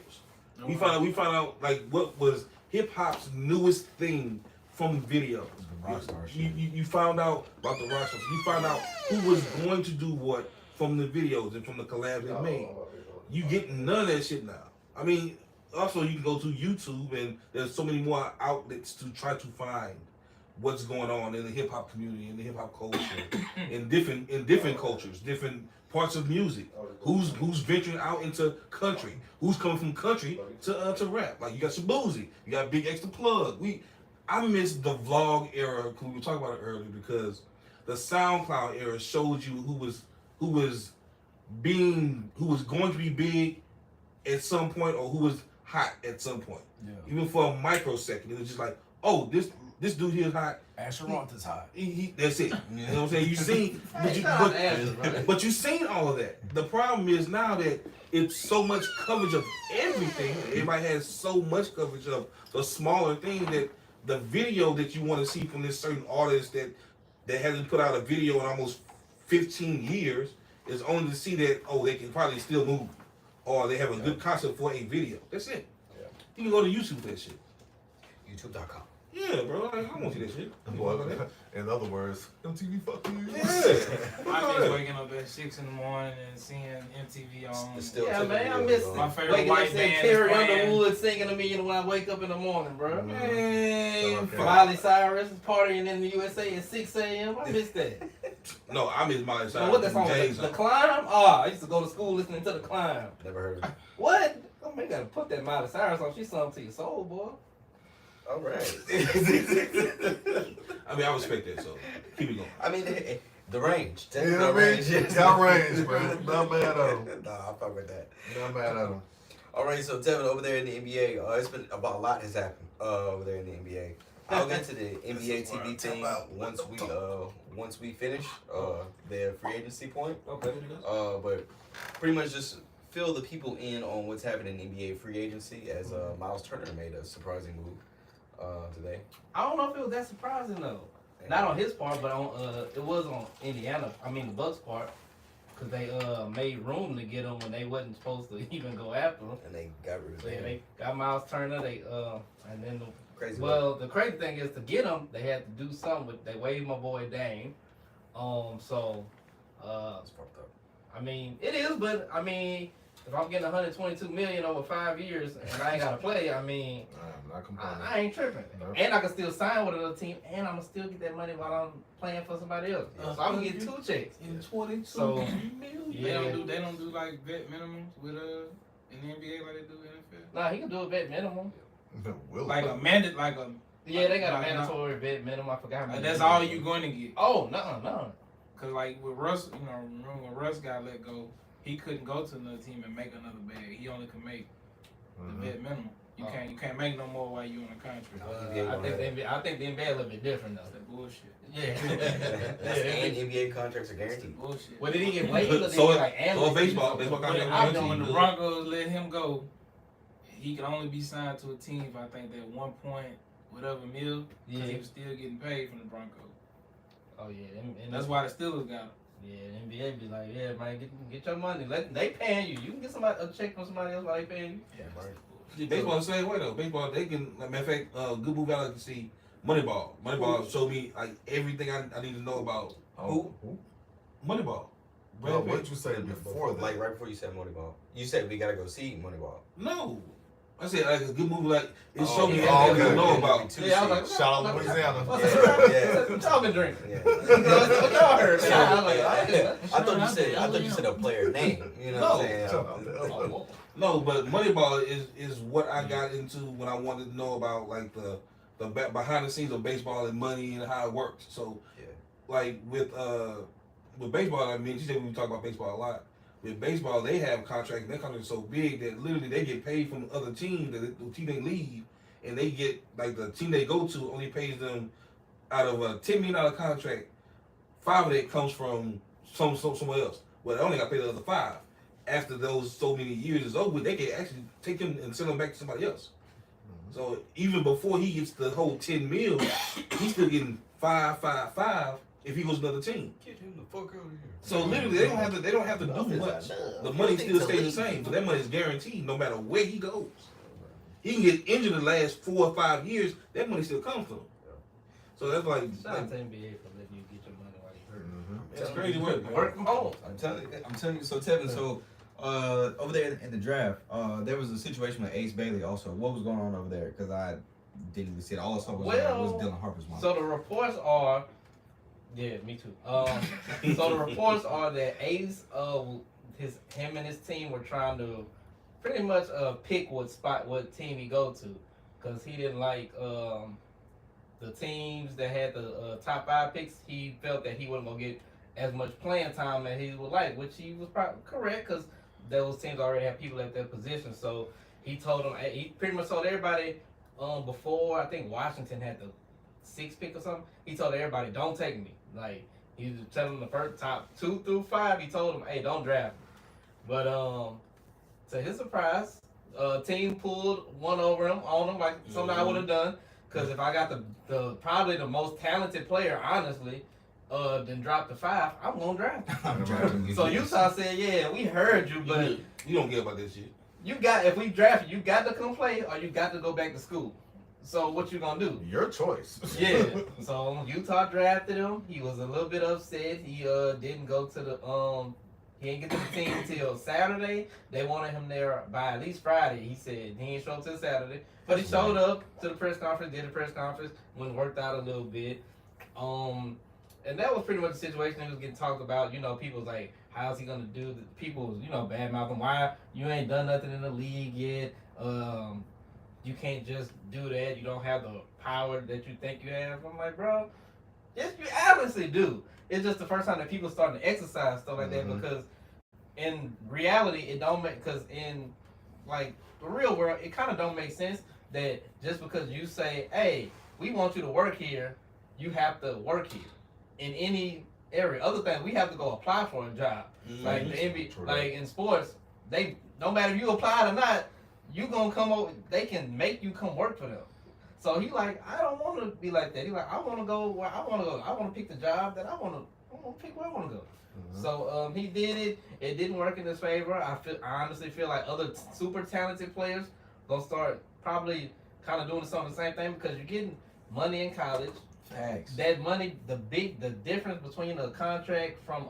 We found out like what was hip hop's newest thing from videos. Rockstar shit. You found out about the rock stars. You found out who was going to do what from the videos and from the collabs they made. You get none of that shit now. I mean, also you can go to YouTube and there's so many more outlets to try to find what's going on in the hip hop community, in the hip hop culture, in different cultures, different parts of music. Who's venturing out into country? Who's coming from country to rap? Like you got Shabuzi, you got Big X the Plug. I miss the vlog era. Cause we were talking about it earlier because the SoundCloud era showed you who was going to be big at some point or who was hot at some point. Yeah. Even for a microsecond, it was just like, oh, this dude here is hot. Asheronth is hot. That's it. You know what I'm saying? You seen, but you seen all of that. The problem is now that it's so much coverage of everything. Everybody has so much coverage of the smaller things that the video that you want to see from this certain artist that hasn't put out a video in almost 15 years is only to see that, oh, they can probably still move or they have a good concept for a video. That's it. Yeah. You can go to YouTube for that shit. YouTube.com. Yeah, bro. I want to see that shit. Well, in other words, MTV fuck you. Yeah. I miss waking up at 6 in the morning and seeing MTV on. Yeah, man, I miss my favorite waking up white seeing band. Carrie Underwood singing to me when I wake up in the morning, bro. Man, Miley Cyrus is partying in the USA at 6 a.m. I miss that. No, I miss Miley Cyrus. What that song? The Climb? Oh, I used to go to school listening to The Climb. Never heard of it. What? Oh, man, you gotta put that Miley Cyrus on. She's something to your soul, boy. All right. I mean, I respect that, so keep it going. I mean, the range. You know what I mean? Got range, bro. Not mad at him. Nah, I fuck with that. Not mad at him. All right, so Tevin, over there in the NBA, it's been about a lot has happened over there in the NBA. I'll get to the NBA TV thing once we finish their free agency point. Okay. But pretty much just fill the people in on what's happening in NBA free agency as Miles Turner made a surprising move today. I don't know if it was that surprising though. Not on his part, but on it was on Indiana. I mean the Bucks part, because they made room to get him when they wasn't supposed to even go after him. And they got rid of So him. yeah, they got Miles Turner. They and then Crazy. the crazy thing is to get him, they had to do something with. They waived my boy Dame. That's fucked up. I mean it is, but I mean if I'm getting 122 million over 5 years and I ain't gotta play, I mean. I'm not complaining. I ain't tripping. No. And I can still sign with another team, and I'm going to still get that money while I'm playing for somebody else. So I'm going to get 2 checks. In 22 So, million. yeah. They don't do like vet minimums with in the NBA like they do in the NFL. Nah, he can do a vet minimum. Like a mandate, like a. Yeah, they got a like, mandatory vet minimum. I forgot. how many That's years. all you going to get. Oh, no. Cause like with Russ, remember when Russ got let go, he couldn't go to another team and make another bag. He only could make the vet minimum. You can't make no more while you on a contract. I think the NBA a little bit different though. That's bullshit. Yeah. And NBA contracts are guaranteed. Bullshit. Well, did he get waived or did he So like baseball But contract. when the Broncos let him go, he could only be signed to a team for I think that 1 point whatever mil. Yeah. He was still getting paid from the Broncos. Oh yeah. And That's why the Steelers got him. Yeah, the NBA be like, yeah, man, get your money. They paying you. You can get a check from somebody else while they paying you. Yeah, right. Baseball the same way though. Baseball they can. Matter of fact, good move out to see Moneyball. Moneyball showed me like everything I need to know about Who? Moneyball. Well, what did you say before that? Like right before you said Moneyball. You said we gotta go see Moneyball. No, I said like a good movie. Like it showed me yeah. everything I need to know about. Yeah, I was like, Shout out to Louisiana. What's what y'all been drinking? Yeah. What y'all heard? Man? I was like, I thought you said a player name. You know what I'm saying? Shout out to No, but Moneyball is what I got into when I wanted to know about like the behind the scenes of baseball and money and how it works. So, like with baseball, I mean, she said we talk about baseball a lot. With baseball, they have contracts, and their contracts are so big that literally they get paid from the other team, the team they leave, and they get, like the team they go to only pays them out of a $10 million contract, 5 of it comes from somewhere else. Well, they only got paid the other 5. After those so many years is over, they can actually take them and send them back to somebody else. So even before he gets the whole 10 mil, he's still getting 5 if he goes to another team. Get him the fuck out of here. So literally, they don't have to do much. The money still stays the same. So that money is guaranteed no matter where he goes. He can get injured the last 4 or 5 years. That money still comes to him. So that's like shout out to NBA for letting you get your money while you hurt. that's crazy work. Man. Work from home. I'm telling you. So Tevin, over there in the draft, there was a situation with Ace Bailey also. What was going on over there? Because I didn't even see it. All I saw was Dylan Harper's mom. So the reports are, yeah, me too. So the reports are that Ace, him and his team were trying to pretty much pick what team he go to, because he didn't like the teams that had the top 5 picks, he felt that he wasn't gonna get as much playing time as he would like, which he was probably correct because those teams already have people at that position. So he told them, he pretty much told everybody before I think Washington had the 6th pick or something. He told everybody, don't take me. Like he was telling them the first top 2 through 5. He told them, hey, don't draft me. But to his surprise, team pulled one over him on him like something I would have done. Because if I got the probably the most talented player, honestly, then drop the 5, I'm gonna draft him. So Utah said, yeah, we heard you, but you don't care about this shit. you got if we draft you, got to come play or you got to go back to school. So what you gonna do? Your choice. Yeah. So Utah drafted him. He was a little bit upset. He didn't go to the he didn't get to the team until Saturday. They wanted him there by at least Friday. He said he didn't show up till Saturday. But he showed up to the press conference, did the press conference, went worked out a little bit. And that was pretty much the situation that was getting talked about. You know, people was like, how's he gonna do? People was, you know, bad mouthing. Why you ain't done nothing in the league yet? You can't just do that. You don't have the power that you think you have. I'm like, bro, yes, you obviously do. It's just the first time that people starting to exercise stuff like that because in reality, it don't make, because in like the real world, it kind of don't make sense that just because you say, hey, we want you to work here, you have to work here in any area. Other than we have to go apply for a job. Like the NBA, like in sports, they no matter if you apply or not, you gonna come over. They can make you come work for them. So he like, I don't want to be like that. He like, I want to go where I want to go. I want to pick the job that I want to pick where I want to go. So he did it. It didn't work in his favor. I honestly feel like other super talented players gonna start probably kind of doing some of the same thing because you're getting money in college. Facts. That money, the difference between a contract from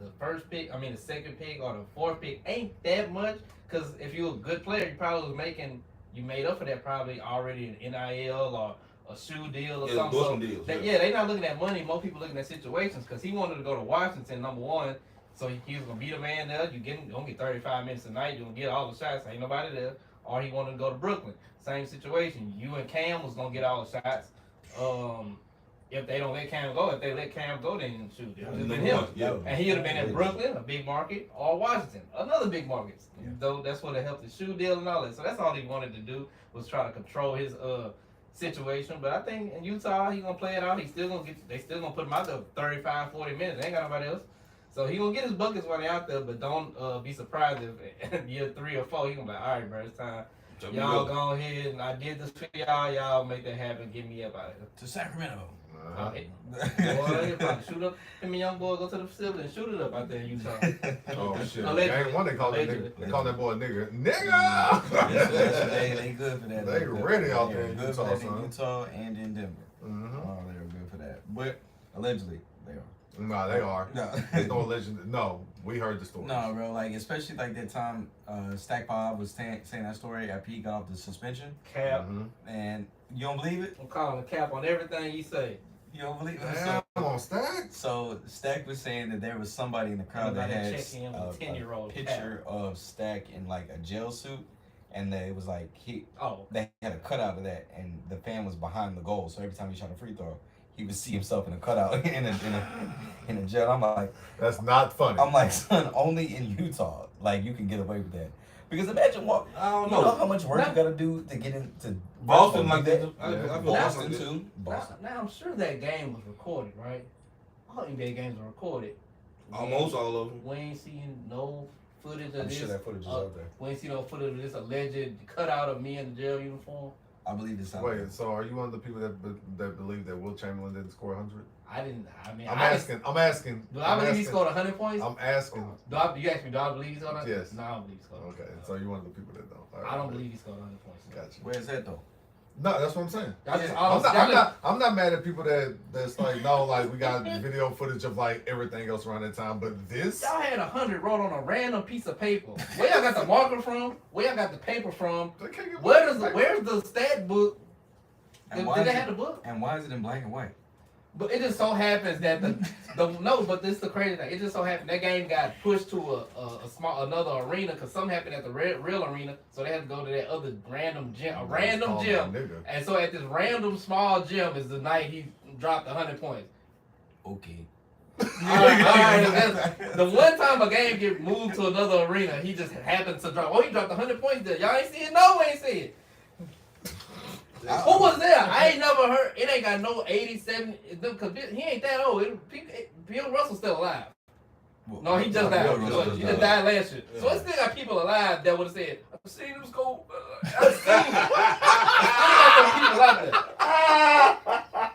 the first pick, I mean the second pick or the 4th pick ain't that much. Because if you're a good player, you probably was making, you made up for that probably already an NIL or a shoe deal or something. So deals, they're not looking at money. Most people looking at situations because he wanted to go to Washington, number one. So he was going to be the man there. You're going to get 35 minutes a night. You're going to get all the shots. Ain't nobody there. Or he wanted to go to Brooklyn. Same situation. You and Cam was going to get all the shots. If they don't let Cam go, if they let Cam go, then shoot, it would have been him. And he would have been in Brooklyn, a big market, or Washington, another big market. Though that's what it helped the shoe deal and all that. So that's all he wanted to do was try to control his situation. But I think in Utah, he's gonna play it out. He's still gonna get. They still gonna put him out there 35, 40 minutes. They ain't got nobody else. So he gonna get his buckets while they out there. But don't be surprised if in year 3 or 4 he gonna be like, all right, bro, it's time. Y'all go ahead and I did this for y'all. Y'all make that happen. Get me up out of here. To Sacramento. Okay. Boy, you probably shoot up. Him and young boy go to the facility and shoot it up out there in Utah. Oh shit! Allegedly. Game 1 they call that nigga. They call that boy a nigga. They good for that. They ready out there in good Utah, for that son. in Utah and in Denver. Oh, they're good for that. But allegedly, they are. Nah, they are. No. There's no legend. No, we heard the story. No, bro. Like especially like that time, Stack Bob was saying that story after he got off the suspension, Cap. and you don't believe it? I'm calling a cap on everything you say. You don't believe it? Damn, on Stack. So Stack was saying that there was somebody in the crowd that had a 10-year-old picture of Stack in like a jail suit, and they was like they had a cutout of that, and the fan was behind the goal. So every time he shot a free throw, he would see himself in a cutout in a jail. I'm like, that's not funny. I'm like, son, only in Utah, like you can get away with that. Because imagine what I don't you know how much work you gotta do to get into Boston like that. Boston too. Boston. Now I'm sure that game was recorded, right? All NBA games are recorded. Almost all of them. We ain't seen no footage of I'm this. sure that footage is out there. We ain't seen no footage of this alleged cutout of me in the jail uniform. I believe it's out there. Wait, so are you one of the people that believe that Will Chamberlain didn't score 100? I didn't. I mean, I'm asking. Do I believe he scored 100 points? I'm asking. You asked me, do I believe he scored 100? Yes. No, I don't believe he scored 100. Okay, so you're one of the people that don't. All right, I don't believe he scored 100 points. Gotcha. Where is that though? No, that's what I'm saying. Y'all I'm not mad at people that's like, no, like we got video footage of like everything else around that time, but this. Y'all had 100 wrote on a random piece of paper. Where y'all got the marker from? Where y'all got the paper from? Where's the stat book? Did they have the book? And why is it in black and white? But it just so happens that but this is the crazy thing. It just so happened that game got pushed to another arena because something happened at the real arena, so they had to go to that other random gym, and so at this random small gym is the night he dropped 100 points. Okay. All right, the one time a game get moved to another arena, he just happened to drop. Oh, he dropped 100 points there. Y'all ain't see it? No, we ain't see it. Who was there? I ain't never heard. It ain't got no 87. Cause he ain't that old. Bill Russell's still alive. Well, No, he just died. He just died last year. Yeah. So it still got people alive that would have said, "I've seen him go." I've seen him. Still got some people out there.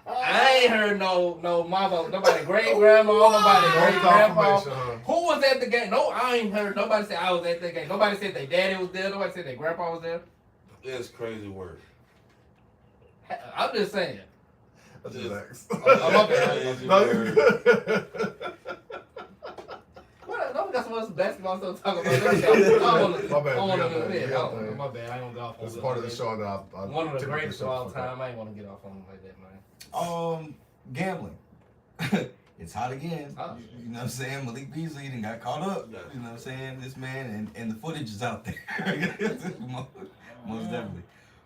I ain't heard no mama, nobody great grandma, nobody great grandpa. Who was at the game? No, I ain't heard nobody say I was at the game. Nobody said their daddy was there. Nobody said their grandpa was there. That's crazy work. I'm just saying. I just asked. Oh, my bad. No, you good. What? No, we got some other basketball stuff to talk about. My bad. My bad. I ain't gonna go off on It's part of the show that I one of the typically greatest of show all for that. time. I ain't want to get off on him like that, man. Gambling. It's hot again. Oh. You know what I'm saying? Malik Beasley done got caught up. Yeah. You know what I'm saying? This man and the footage is out there. Most definitely.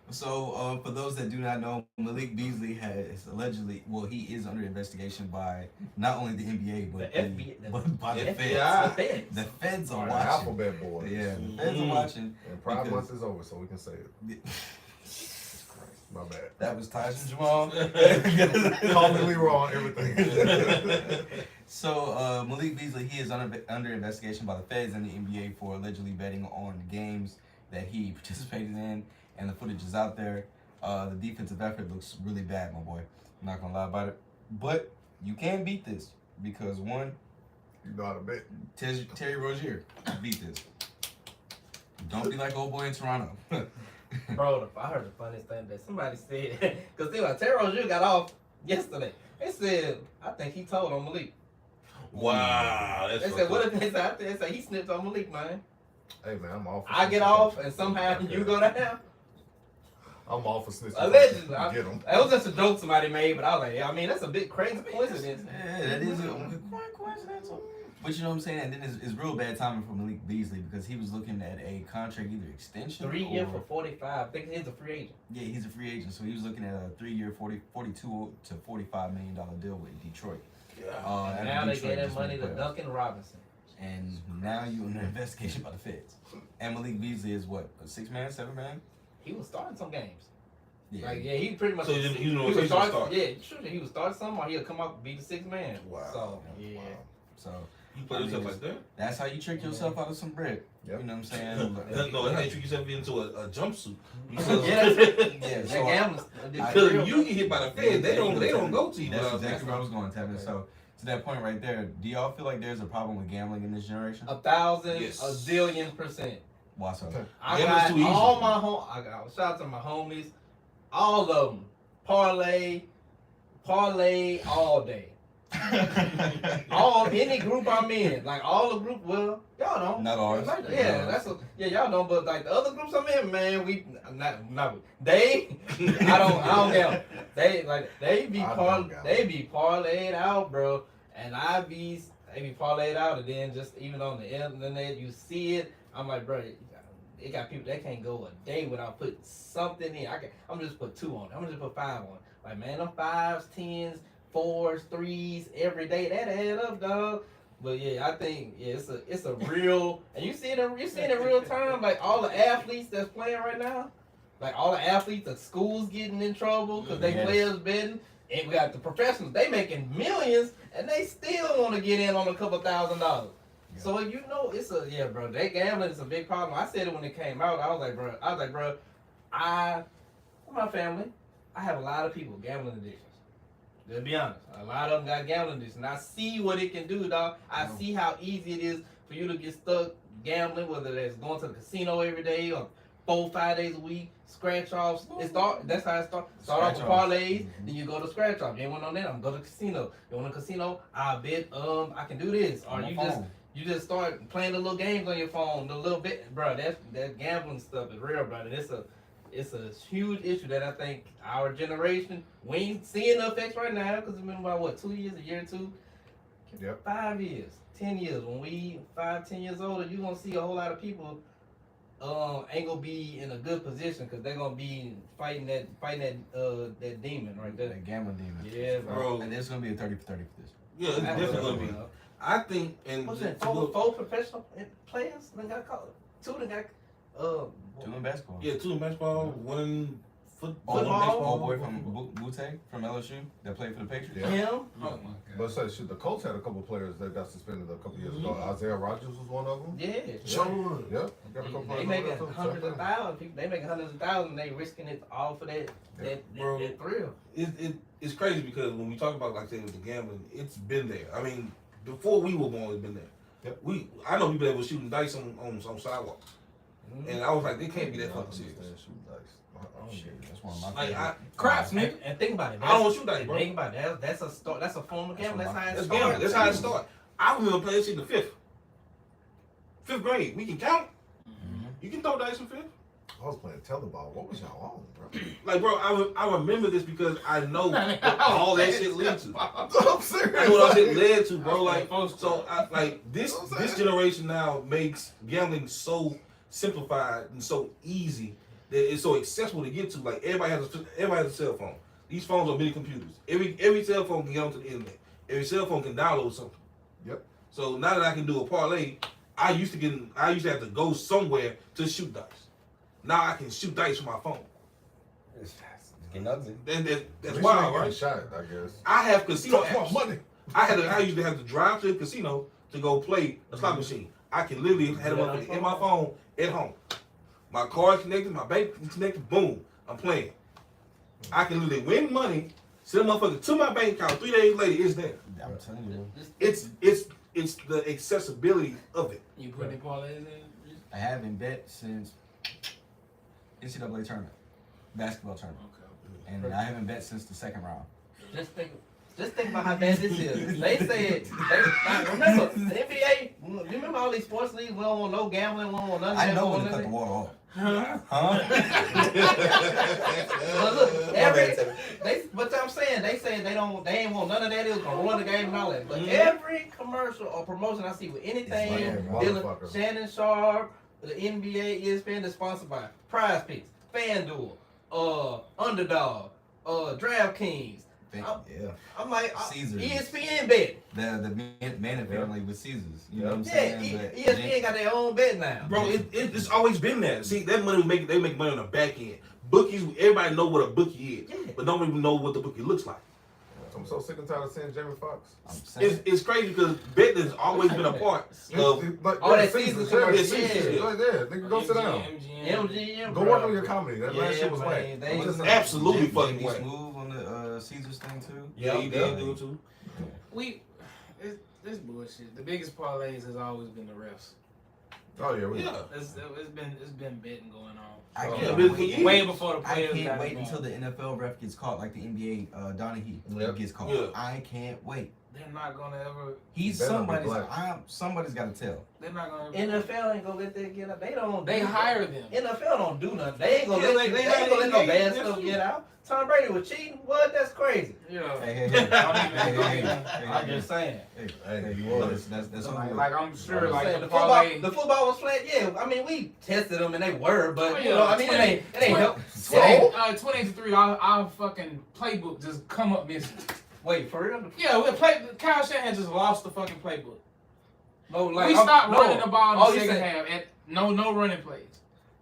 So for those that do not know, Malik Beasley has allegedly, he is under investigation by not only the NBA but The FBI, but by the FBI. feds. The feds are The watching. alphabet boys. Yeah, the feds are watching. And Pride Because- Month is over, so we can say it. My bad. That was Tyson Jamal. Commonly wrong, everything. So Malik Beasley, he is under investigation by the feds and the NBA for allegedly betting on games that he participated in, and the footage is out there. The defensive effort looks really bad, my boy. I'm not gonna lie about it, but you can beat this because one, You know how to bet. Terry Rozier beat this. Don't be like old boy in Toronto. Bro, I heard the funniest thing that somebody said, because they like, Terry Rozier got off yesterday. They said, I think he told on Malik. Wow. That's They said, what if they said, they said he snipped on Malik, man. Hey man, I'm off. I get off and somehow you go down. I'm all for snitching. Allegedly. Get him. It was just a joke somebody made, but I was like, yeah, I mean, that's a big crazy coincidence. Yeah, that is a coincidence. But you know what I'm saying? And then it's real bad timing for Malik Beasley because he was looking at a contract either extension 3 years or, for 45. I think he's a free agent. Yeah, he's a free agent, so he was looking at a 3-year, $42 to $45 million deal with Detroit. Yeah. After Now they Detroit gave that just made money the to playoffs. Duncan Robinson. And now you're under investigation by the feds. And Malik Beasley is what, a 6-man, 7-man? He was starting some games. Yeah. Like, yeah, he pretty much. So you know he he's was gonna start. start. Yeah, sure, he would start some, or he'll come out and be the 6th man. Wow. So yeah. Wow. So You put yourself like that? that's how you trick yourself out of some bread. Yep. You know what I'm saying? No, that's how you trick yourself into a jumpsuit. Yeah, Yeah, that so gambling. Because you get hit by the feds, they don't go to you. That's but exactly where I was going, Tevin. So to that point right there, do y'all feel like there's a problem with gambling in this generation? 1,000, Yes. a zillion%. Why so? I Gambling's got too easy. all my shout out to my homies, all of them. Parlay all day. Any group I'm in, like all the group. Well, y'all don't. Not ours. Yeah, y'all don't. But like the other groups I'm in, man, we not they. I don't gamble. They be I don't gamble. they be parlayed out, bro, and they be parlayed out, and then just even on the internet you see it. I'm like, bro, it got people that can't go a day without putting something in. I'm just put 2 on it. I'm gonna just put 5 on it. Like, man, them 5s, 10s, 4s, 3s every day, that add up, dog. But yeah, I think it's a real, and you see it in real time. Like all the athletes that's playing right now, like all the athletes, the schools getting in trouble because they Yes. players betting, and we got the professionals. They making millions, and they still want to get in on a couple $1,000. Yeah. So you know bro. That gambling is a big problem. I said it when it came out. I was like, bro, my family, I have a lot of people gambling addictions. To be honest, a lot of them got gambling addictions. And I see what it can do, dog. I see how easy it is for you to get stuck gambling, whether that's going to the casino every day or 4-5 days a week, scratch offs. That's how it starts. Start off with parlays, then you go to scratch off. You ain't want on that, I'm going to the casino. You want a casino? I bet I can do this. Or you just start playing the little games on your phone, the little bit, bro. That gambling stuff is real, brother. it's a huge issue that I think our generation, we ain't seeing the effects right now because it's been about what, 2 years, a year or two? Yep. 5 years, 10 years. When we 5-10 years older, you're gonna see a whole lot of people ain't gonna be in a good position because they're gonna be fighting that demon right there. That gambling demon. Yeah, bro. And there's gonna be a 30 for 30 for this. Yeah, it's definitely gonna be. I think, and What's that? Four professional players? They got called. Two that got. Two in basketball. Yeah, 2 in basketball, 1 in Football. Old boy from Butte from LSU that played for the Patriots. Yeah. Him. Oh my god. But say, shit, the Colts had a couple players that got suspended a couple years ago. Isaiah Rodgers was one of them. Yeah. Sure. Yep. Got a couple They players making over there, too. hundreds of thousands. People, they making hundreds of thousands. They risking it all for that Bro. that thrill. It's crazy because when we talk about, like I said, with the gambling, it's been there. I mean, before we were born, it's been there. Yep. I know people that were shooting dice on sidewalks, and I was like, they can't be that fucking serious. Shit, that's one of my Like, favorite. Craps, And, nigga. and think about it. I don't want to shoot dice, bro. Think about it. That's a start. That's a form of gambling. That's how it That's started. gambling. That's how it started. I remember playing shit in the fifth grade. We can count. You can throw dice in fifth. I was playing tetherball. What was y'all on, bro? Like, bro, I remember this because I know what all that shit led to. I'm serious. I know what all that shit led to, bro. Like, Folks, so this generation now makes gambling so simplified and so easy that it's so accessible to get to. Like, everybody has a cell phone. These phones are mini computers. Every cell phone can get onto the internet. Every cell phone can download something. Yep. So now that I can do a parlay, I used to have to go somewhere to shoot dice. Now I can shoot dice from my phone. It's getting ugly. That's wild, right? Shot, I guess. I have casino Talk about apps. money. I used to have to drive to the casino to go play a slot machine. I can literally have it up in my phone at home. My card connected, my bank connected, boom, I'm playing. I can literally win money, send a motherfucker to my bank account, 3 days later, it's there. I'm telling you. It's the accessibility of it. You put any parlays in? I haven't bet since NCAA tournament, basketball tournament, and I haven't bet since the second round. Just think about how bad this is. They said, remember, the NBA, you remember all these sports leagues, we don't want no gambling, we don't want none of that. I know when we to don't cut the want water off. Huh? Huh? But look, but I'm saying, they said they ain't want none of that, it was gonna ruin the game and all that. But every commercial or promotion I see with anything dealing, motherfucker. Shannon Sharp, the NBA, ESPN is sponsored by Prize Picks, FanDuel, Underdog, DraftKings. Yeah. I'm like, Caesars. ESPN bet. The man family with Caesars. You know what I'm Yeah, saying? But ESPN got their own bet now. Bro, it's always been there. See, that money they make money on the back end. Bookies, everybody know what a bookie is, Yeah. but don't even know what the bookie looks like. I'm so sick and tired of seeing Jamie Foxx. I'm saying. It's crazy because betting has always been a part of. Like, Oh, that season, season yeah, commercial, season. yeah. Right there. Nigga, go sit down. MGM, Go work on your comedy. That last Yeah, shit was man, whack. they- Just Absolutely. Absolutely Jimmy fucking whack. Smooth on the Caesars thing too. Yeah, he Yeah. did do it too. This bullshit. The biggest parlays has always been the refs. Oh yeah, we. Yeah. It's been betting going on. I Yeah, can't, but wait, Way before the I players can't got wait involved. until the NFL ref gets caught, like the NBA Donahue Yep. gets caught. Yeah. I can't wait. They're not gonna ever. He's Better be somebody's. black. Somebody's got to tell. They're not gonna. Ever, NFL ain't gonna let that get out. They hire them. NFL don't do nothing. They ain't gonna Yeah, let, they they ain't gonna let no hire- bad they- stuff get out. Tom Brady was cheating. What? That's crazy. Yeah. Hey, I'm just saying. Hey, he he was. was. That's Like I'm sure, I'm like saying, the the parlay. football was flat. Yeah, I mean we tested them and they were, but Oh, you yeah, know, I mean it ain't help. 28-3. Our fucking playbook just come up missing. Wait for real? Yeah, Kyle Shanahan just lost the fucking playbook. No, like We stopped no. running the ball in Oh, the you second said- half. And no running plays.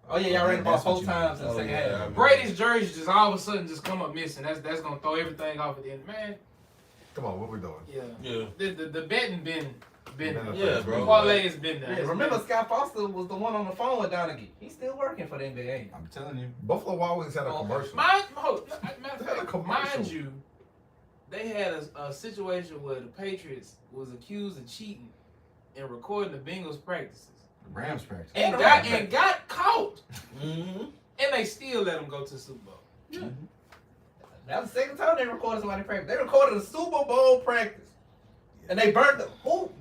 Oh yeah, y'all ran the ball That's what 4 you times in the mean. second Oh, yeah. half. Brady's jersey just all of a sudden just come up missing. That's gonna throw everything off at the end. Man, Come on, what we doing? yeah. Yeah. The betting been Yeah, bro. The parlay has been there. Yeah, remember Scott Foster was the one on the phone with Donaghy. He's still working for the NBA. I'm telling you. Buffalo Wild Wings had a commercial. Matter They had a of fact, commercial. mind you, they had a situation where the Patriots was accused of cheating and recording the Bengals practices. The Rams practice. And got caught. Mm-hmm. And they still let them go to the Super Bowl. That was the second time they recorded somebody practice. They recorded a Super Bowl practice. And they burnt the hoop.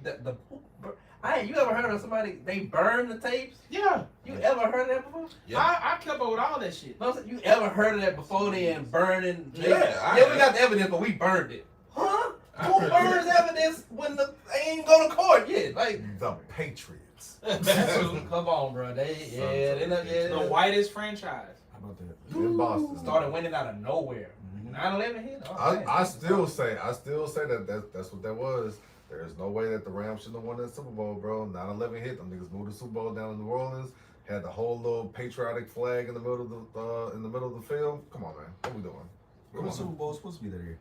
You ever heard of somebody they burn the tapes? Yeah. You ever heard of that before? Yeah. I kept up with all that shit. No, you ever heard of that before then? Burning? Yeah, We got the evidence, but we burned it. Huh? I Who heard burns evidence when they ain't go to court yet? Like, The Patriots. come on, bro. The whitest franchise. How about that? In Boston. Started winning out of nowhere. 9/11 hit. Oh, man. I still say that's what that was. There's no way that the Rams shouldn't have won that Super Bowl, bro. 9/11 hit. Them niggas moved the Super Bowl down in New Orleans. Had the whole little patriotic flag in the middle of the field. Come on, man. What we doing? Where was Super Bowl supposed to be that year?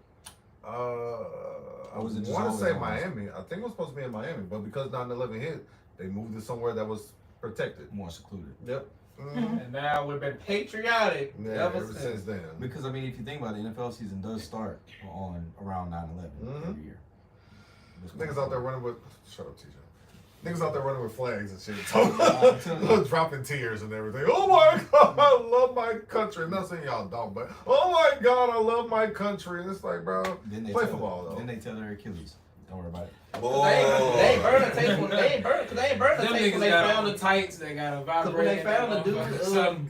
I was it just want to always say on Miami. I think it was supposed to be in Miami, but because 9/11 hit, they moved it somewhere that was protected. More secluded. Yep. And now we've been patriotic Yeah, ever since then. Because I mean, if you think about it, the NFL season does start on around 9/11 every year. Niggas out there running with shut up, TJ. Niggas out there running with flags and shit, dropping tears and everything. Oh my God, I love my country. I'm not saying y'all don't, but oh my God, I love my country. And it's like, bro, play football though. Then they tell their Achilles, don't worry about it. They ain't burn the tape when they ain't burn the Them tape when niggas they got found all the tights. They got a vibrator. when they found the dude,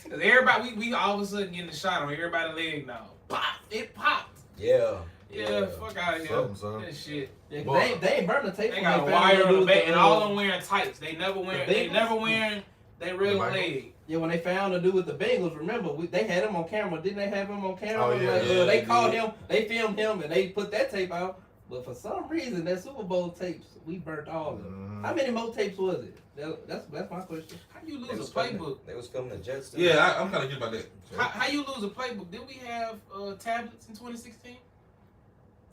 Cause everybody, we all of a sudden getting the shot on everybody's leg now. Pop! It popped. Yeah. Yeah, fuck out of here. Something, son. That shit. they ain't burn the tape They when got a they wire found on the the back, and all of dude. them wearing tights. They never wearing. The They Bengals? never wearing. They real The Bengals? leg. Yeah, when they found the dude with the Bengals, remember they had him on camera. Didn't they have him on camera? Oh, yeah. Like, Yeah, they they called did. him, they filmed him, and they put that tape out. But for some reason, that Super Bowl tapes, we burnt all of them. How many more tapes was it? That's my question. How you lose a playbook? They was filming the Jets. Too. Yeah, I'm kind of good about that. How you lose a playbook? Did we have tablets in 2016?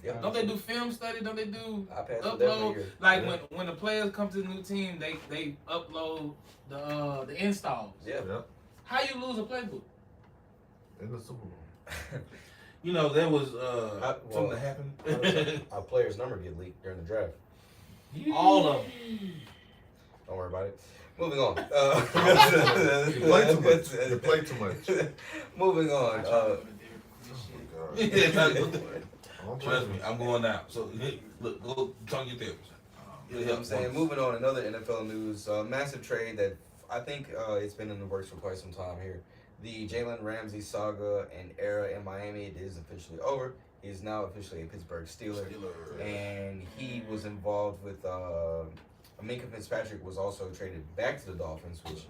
Yep. Don't they do film study? Don't they do iPads upload? were definitely here. Like Yeah. when the players come to the new team, they upload the installs. Yeah. Yep. How you lose a playbook? In the Super Bowl. You know, there was well, something that happened. Our player's number get leaked during the draft. All of them. Don't worry about it. Moving on. You play too much. You play too much. Moving on. Trust me, I'm going out. So look, go talk to your therapist. You know what I'm saying? Moving on, another NFL news. Massive trade that I think it's been in the works for quite some time here. The Jalen Ramsey saga and era in Miami, it is officially over. He is now officially a Pittsburgh Steeler. And he was involved with Minka Fitzpatrick was also traded back to the Dolphins, which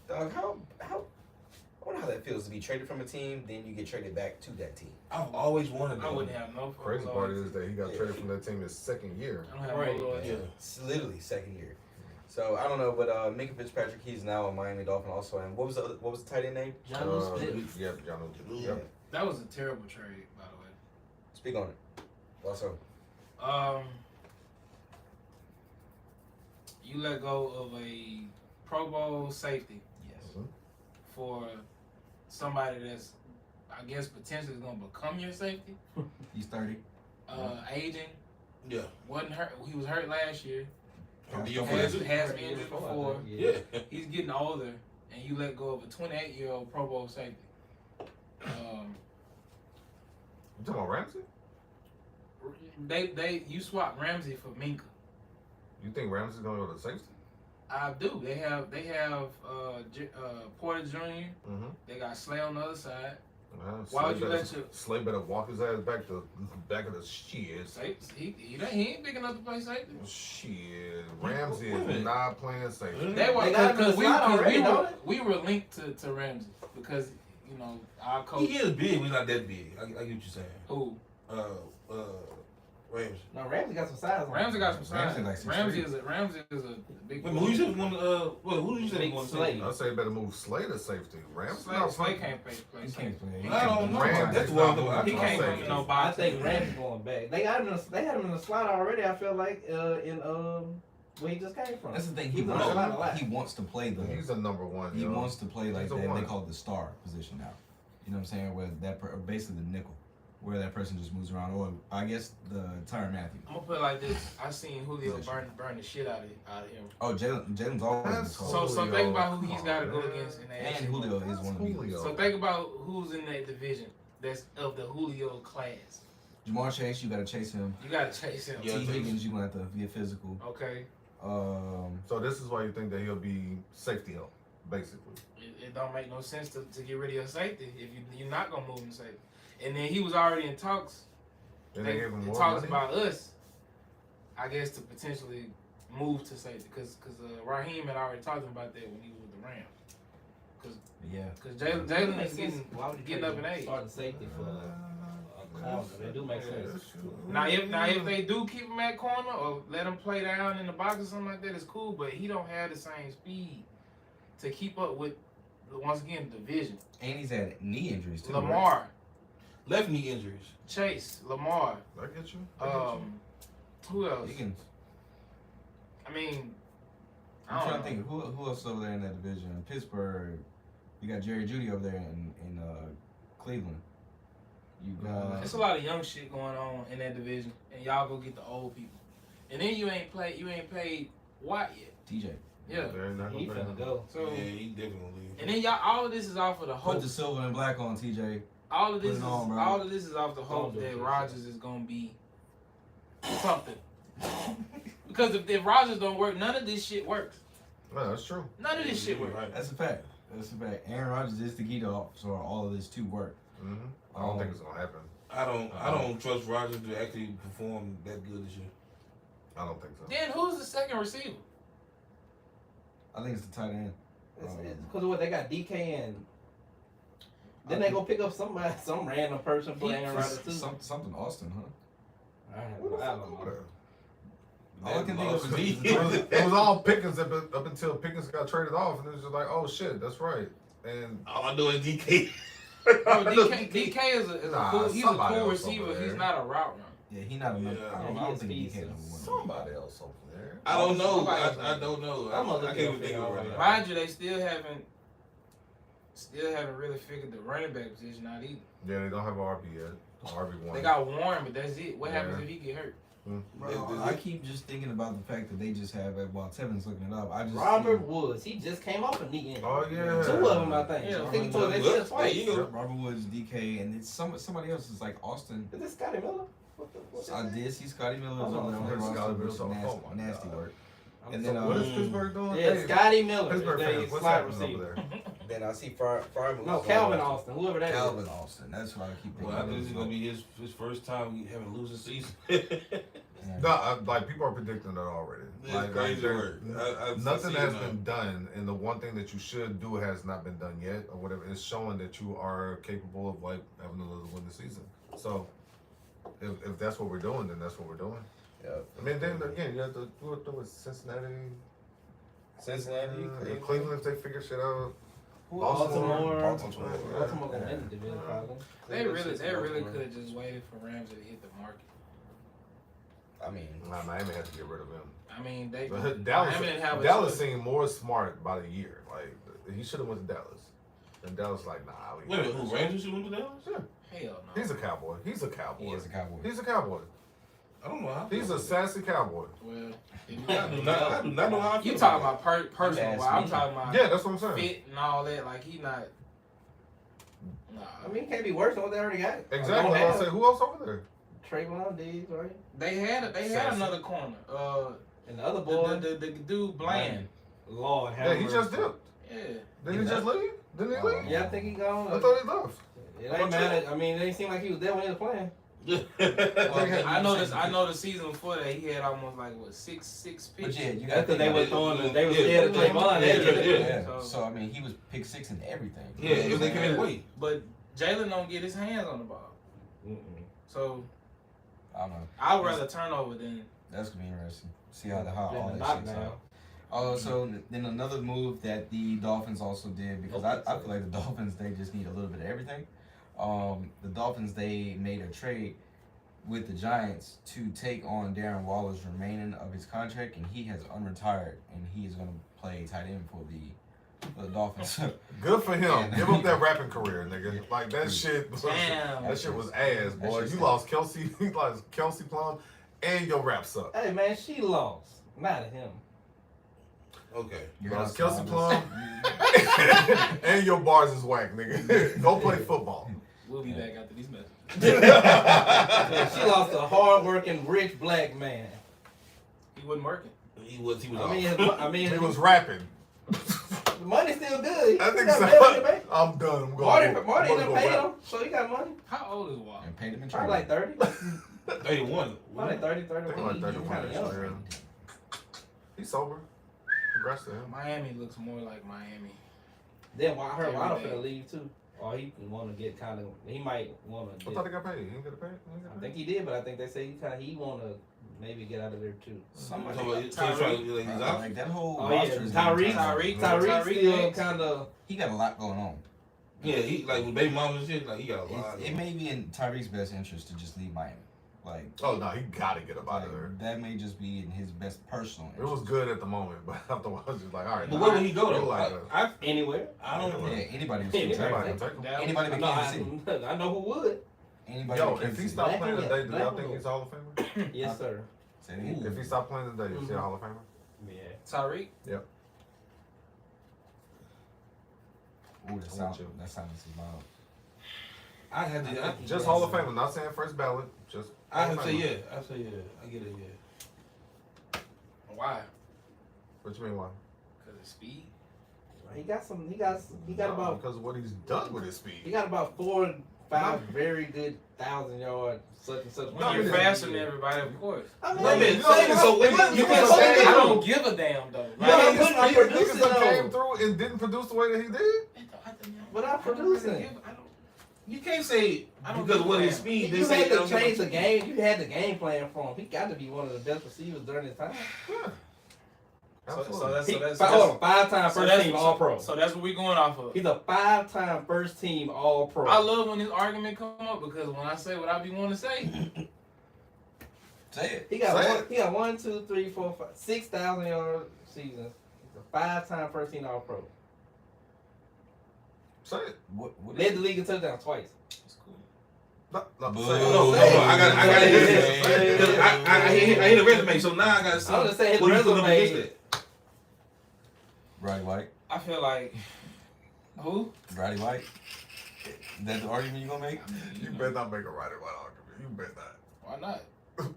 dog, how I wonder how that feels to be traded from a team, then you get traded back to that team. I've always wanted I that. wouldn't have no. Crazy part is that he got traded from that team his second year. I don't have Right. no Yeah. It's literally second year. So I don't know, but Minka Fitzpatrick, he's now a Miami Dolphin also. And what was the tight end name? John Smith. Yep, John Yeah. Yep. That was a terrible trade, by the way. Speak on it. Also, You let go of a Pro Bowl safety Yes. for somebody that's, I guess, potentially going to become your safety. He's 30. Aging, Yeah. wasn't hurt. He was hurt last year. From the year Has before. been injured before. Yeah. He's getting older, and you let go of a 28-year-old Pro Bowl safety. You talking about Ramsey? You swap Ramsey for Minka. You think Ramsey's gonna go to safety? I do. They have Porter Jr. Mm-hmm. They got Slay on the other side. Why would you let your Slay better walk his ass back of the shit. he ain't big enough to play safety. Shit, Ramsey is not playing safety. They were They got him in the slot already, don't they? we were linked to Ramsey because our coach. He is big, but he's not that big. I get what you're saying. Who? Ramsey. No, Ramsey got some size on him. Ramsey got some size. Ramsey like 6'3". Ramsey is a big. Wait, but who you said one? Who you said Big one? Slay. I say you better move Slay to safety. Ramsey Slay, not Slay playing. can't play. He can't play. He I can't don't know. play. That's what I'm talking about. He can't Safety. do no I box. think Ramsey going back. They had him in the slot already. I feel like in where he just came from. That's the thing. He runs a lot. He wants to play the. He's a number one. He yo. wants to play like He's a that. one. They call it the star position now. You know what I'm saying? Where basically the nickel, where that person just moves around. Or I guess the Tyrann Matthew. I'm gonna put it like this. I seen Julio burn the shit out of him. Oh, Jalen's always been That's tall. So Julio, think about who he's come got to on, go man. against in that. And Julio is one of the Julio. leaders. So think about who's in that division that's of the Julio class. Jamar Chase, you got to chase him. You gotta chase him. Yeah. T. Higgins, you gonna have to be a physical. Okay. So this is why you think that he'll be safety help, basically. It don't make no sense to get rid of your safety if you're not gonna move him to safety. And then he was already in talks. And they gave him more talks money? about us, I guess, to potentially move to safety because Raheem had already talked about that when he was with the Rams. Because Jalen is getting up in age. Starting safety for a corner. They do make sense. Now if they do keep him at corner or let him play down in the box or something like that, it's cool. But he don't have the same speed to keep up with, once again, the division. And he's had knee injuries too. Lamar, Left knee injuries. Chase, Lamar. I get you. Who else? Higgins. I mean, I I'm don't trying to know. think who else is over there in that division. In Pittsburgh, you got Jerry Jeudy over there in Cleveland. You got It's a lot of young shit going on in that division, and y'all go get the old people. And then you ain't paid Watt yet. TJ. Yeah. They're not He gonna pay finna him. go. So Yeah, he definitely gonna leave. and then y'all, all of this is off of the hope. Put the silver and black on TJ. All of this put is it on, bro. all of this is off the hope Don't do that this. Rodgers is gonna be something. Because if Rodgers don't work, none of this shit works. No, that's true. None of this shit works. Right. That's a fact. Aaron Rodgers is the key to for all of this to work. Mm-hmm. I don't think it's gonna happen. I don't trust Rodgers to actually perform that good this year. I don't think so. Then who's the second receiver? I think it's the tight end. It's because of what they got DK and. Then they gonna pick up some random person for Aaron Rodgers too. Something Austin, huh? Who the fuck I don't know. over there? All I can think of is It was all Pickens up until Pickens got traded off, and it was just like, oh shit, that's right. And All I know is DK. Bro, DK is a Nah, cool. He's a somebody cool else over receiver. there. He's not a route runner. Yeah, he not a number. Yeah. I Yeah, don't he think is DK number pieces. one. somebody else over there. I don't know. Somebody else. I don't know. I'm gonna I look can't it even up think for of y'all it right now. Mind you, they still haven't really figured the running back position out either. Yeah, they don't have an RB yet. RB1. They got Warren, but that's it. What happens Yeah. if he get hurt? Bro, I keep just thinking about the fact that they just have, while Tevin's looking it up, I just Robert see Woods, he just came off a knee injury. Oh yeah. 2 of them, I think. Yeah, I think he Robert tore that Woods. shit twice. There you go. Robert Woods, DK, and it's somebody else is like Austin. Is this Scotty Miller? What's I his name? did see Scotty Miller's Oh, on there on the Scotty roster, Miller's which on- is oh my nasty God. work. I'm And so- then What is Pittsburgh doing? Yeah, Hey, Scotty Miller. Pittsburgh They fans, what's slide happening receiver. over there? Then I see Fryer. No, Calvin Austin, whoever that is. Calvin Austin. That's what I keep thinking. Well, I think this is gonna of. be his first time having a losing season. Yeah. No, like people are predicting that already. It's Like, crazy they're- work. I Nothing see has it now. been done, and the one thing that you should do has not been done yet, or whatever. It's showing that you are capable of like having another win the season. So, if that's what we're doing, then that's what we're doing. Yeah. I mean, then again, you have to do it with Cincinnati, Cincinnati, Cleveland if they figure shit out. Baltimore. Baltimore. Baltimore gonna win the division probably. They really could have just waited for Ramsey to hit the market. I mean, Nah, Miami had to get rid of him. I mean, they But Miami didn't have a Dallas choice. seemed more smart by the year. Like he should have went to Dallas, and Dallas like, nah. Wait a minute, who Rangers went to Dallas? Yeah, Hell no. he's a cowboy. He's a He cowboy. is a Cowboy. He's a cowboy. I don't know how. He's a sassy cowboy. Well, if you I do not know how I feel you talking about about personal, asked but I'm me. talking about Yeah, that's what I'm saying. fit and all that. Like he not. Nah. I mean, it can't be worse than what they already got. Exactly. I say, who else over there? Trayvon Diggs, right? They had Sassy. another corner. And the other boy, The dude Bland. Lord have Yeah, he mercy. just dipped. Yeah. Did he just leave? Didn't he leave? Yeah, I think he gone. I thought he left. It ain't matter. I mean, it didn't seem like he was there when he was playing. it. I know the season before that he had almost like what six But pitches. yeah, you That's got because they were throwing. They were Yeah. scared of Trayvon. Yeah. So- So I mean, he was pick 6 in everything. Yeah, if they can't wait. But Jalen don't get his hands on the ball. So I don't know. I'd rather turnover than That's gonna be interesting. See how all Yeah, that knock shakes down. out. So then another move that the Dolphins also did, because I feel like the Dolphins, they just need a little bit of everything. The Dolphins, they made a trade with the Giants to take on Darren Waller's remaining of his contract, and he has unretired, and he is going to play tight end for the Dolphins. Good for him. Yeah. Give up that rapping career, nigga. Like that shit. damn. That shit was ass, boy. shit's You sad. lost Kelsey. You lost Kelsey Plum, and your rap suck. Hey man, she lost, not him. Okay. You You're lost not Kelsey solid. Plum, and your bars is whack, nigga. Go play football. We'll be back after these messages. Yeah, she lost a hard-working, rich black man. He wasn't working. He was I off. mean, He was rapping. the money's still good. I think got so. money in the bank. I'm done. I'm going. Marty done paid him, so he got money. How old is Wall? And paid him in Probably trade. like 30. 31. Probably 30, I think 31. like He 31. kind of young. Yeah. He's sober. Congrats to him. Miami looks more like Miami. Then I heard Every Waddle day. finna leave too. Or he want to get kind of. He might want to. I thought he got paid. He didn't get paid. I think he did, but I think they say he want to maybe get out of there too. Somebody. So he's trying to like, he's out. Like that whole Oh yeah, roster is getting Tyreek tired. still next. kind of. He got a lot going on. Yeah, he like with baby mama and shit. Like he got a lot. It may be in Tyreek's best interest to just leave Miami. Like, Oh no, he got to get up out of there. that may just be in his best personal It was interest. good at the moment, but afterwards, it's like, all right. But nah, where would he go I though? like Anywhere. I don't know. Yeah, anybody was Anybody. Anybody Anybody, can take him. Dallas. anybody but Kansas City. I know who would. Anybody Yo, but if Kansas he City. stopped Black playing one, today, do black y'all one think will. he's a Hall of Famer? Yes, sir. Say it again. If he stopped playing today, is he a Hall of Famer? Yeah. Tyreek? Ooh, that sounds loud. I had to. Just Hall of Famer. Not saying first ballot. Just. I Hall have of to say Famer. yeah. I say yeah. I get it. Yeah. Why? What you mean why? Because of speed. He got some. He got about. because of what he's done with his speed. He got about 4 or 5 very good 1,000-yard such and such. When No, you're but- faster than everybody, of course. I mean, No, man, you so- know, so when what- you what- can what- say what- I that- don't give a damn though. Yeah, Like, I'm producing Niggas that though. came through and didn't produce the way that he did. But I'm I don't producing. really give- I don't- You can't say I don't because of give a what his damn. speed. You they say had to don't give a- change the game. You had the game plan for him. He got to be one of the best receivers during his time. Yeah. So Absolutely. that's He, so that's hold on, 5-time so first that's team All Pro. So that's what we going off of. He's a 5-time first team All Pro. I love when this argument come up because when I say what I be wanting to say, Say it. He got Say one, he got 1, 2, 3, 4, 5, 6,000-yard seasons. He's a 5-time first team All Pro. Say it. What Led the league in touchdowns twice. it's cool. No, Boo. say it. No, Say it. I got Say it. it. Say it. Because I hit a resume, so now I got to see. I'm just saying his what you put up resume- against it. Roddy White. I feel like who? Roddy White. Is that the argument you gonna make? You better not make a right or right argument. You better not. Why not?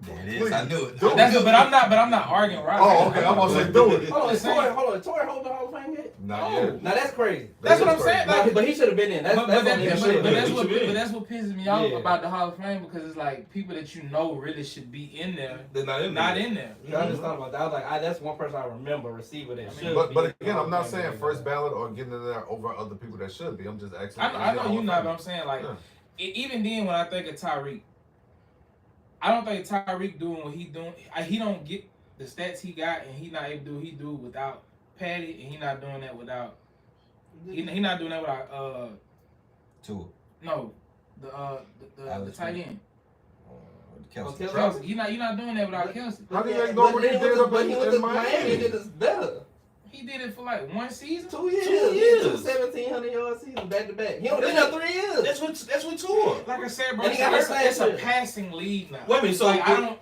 There it is. I knew it. Do it. That's but I'm not arguing right. Oh, okay. I'm gonna say do it. Hold on, is Torrey Holt the Hall of Fame yet? Not No. yet. Now that's crazy. That's what That I'm is saying. crazy. Like, But he should have been in. That's but what that- he but should have that's been. what- but that's what pisses me off Yeah. about the Hall of Fame because it's like people that you know really should be in there, They're not in there. not in there. I just thought about that. I was like, that's one person I remember, receiver that should But be. but in the again, Hall I'm of not Fame. saying first ballot or getting in there over other people that should be. I'm just asking. I know you not, but I'm Not. saying like Yeah. even then when I think of Tyreek, I don't think Tyreek doing what he doing. He don't get the stats he got, and he not able to do what he do without Patty, and he not doing that without. He not doing that without Two. no the Alex tight Smith. end Kelsey. Kelsey. He not doing that without Kelsey. How do you Yeah, ignore but what he then did up but he went in to Miami and did this better. He did it for like one season. 2 years. 2 He years. had 2,700-yard seasons back to back. He only been there 3 years. That's what tour. Like I said, bro, And he got it's, hurt last it's a year. passing lead now. Wait a minute, so like, I don't.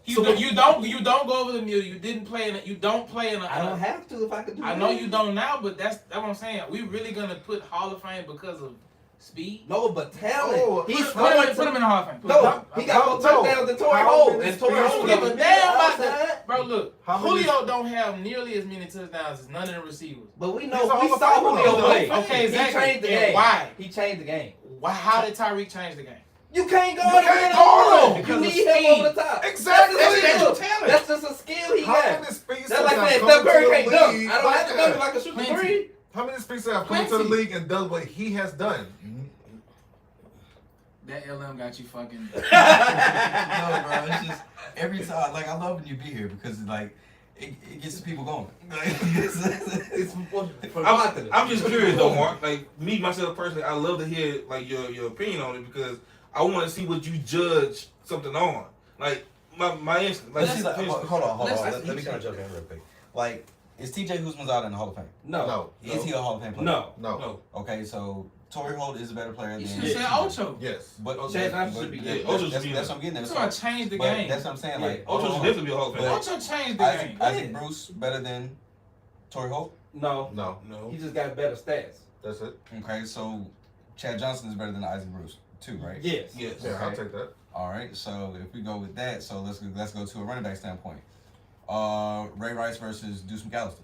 You So don't go over the middle. You didn't play in it. You don't play in a. I don't have to if I could do I that. know you don't now, but that's what I'm saying. We really gonna put Hall of Fame because of speed? No, but talent. Oh, He's Put him in throwing the Hall of Fame. No, he got more touchdowns than Torrey Holt. And Torrey I Holt don't give a damn about that. that. Bro, look, How many- Julio don't have nearly as many touchdowns as none of the receivers. But we He's know a we Hall of saw Famer, Julio though. play. Okay, exactly. He changed the And game. why? He changed the game. How did Tyreek change the game? You can't go You can't guard him. You Because need of him speed. over the top. Exactly. That's That's just a your skill. That's just a skill he How got. many speedsters That's like have saying come Steph into Curry the can't dunk. league I don't have to like dunk if I can shoot the Plenty. three. How many speedsters have come into the Plenty. league and done what he has done? That LM got you fucking. No, bro. It's just every time. Like I love when you be here because like it gets the people going. It's provocative. I'm just curious though, Mark. Like me myself personally, I love to hear like your opinion on it because I want to see what you judge something on. Like my instinct. Like, Let's see, like, hold on. Let's- Let me kind of jump in real quick. Like, is TJ Husmann in the Hall of Fame? No. Is he a Hall of Fame player? No. No. No. Okay, so Torrey Holt is a better player You than should have said Ocho. Yes. But Chad Johnson should be Yeah, good. Ocho should that's be what in. I'm getting at. That's why I changed the But game. that's what I'm saying. Like, Ocho should definitely be a Hall of Fame. But- Ocho changed the Isaac, game. Isaac Bruce better than Torrey Holt. No. No. No. He just got better stats. That's it. Okay, so Chad Johnson is better than Isaac Bruce too, right? Yes. Yes. Yeah, I'll Okay. take that. All right, so if we go with that, so let's go to a running back standpoint. Ray Rice versus Deuce McAllister.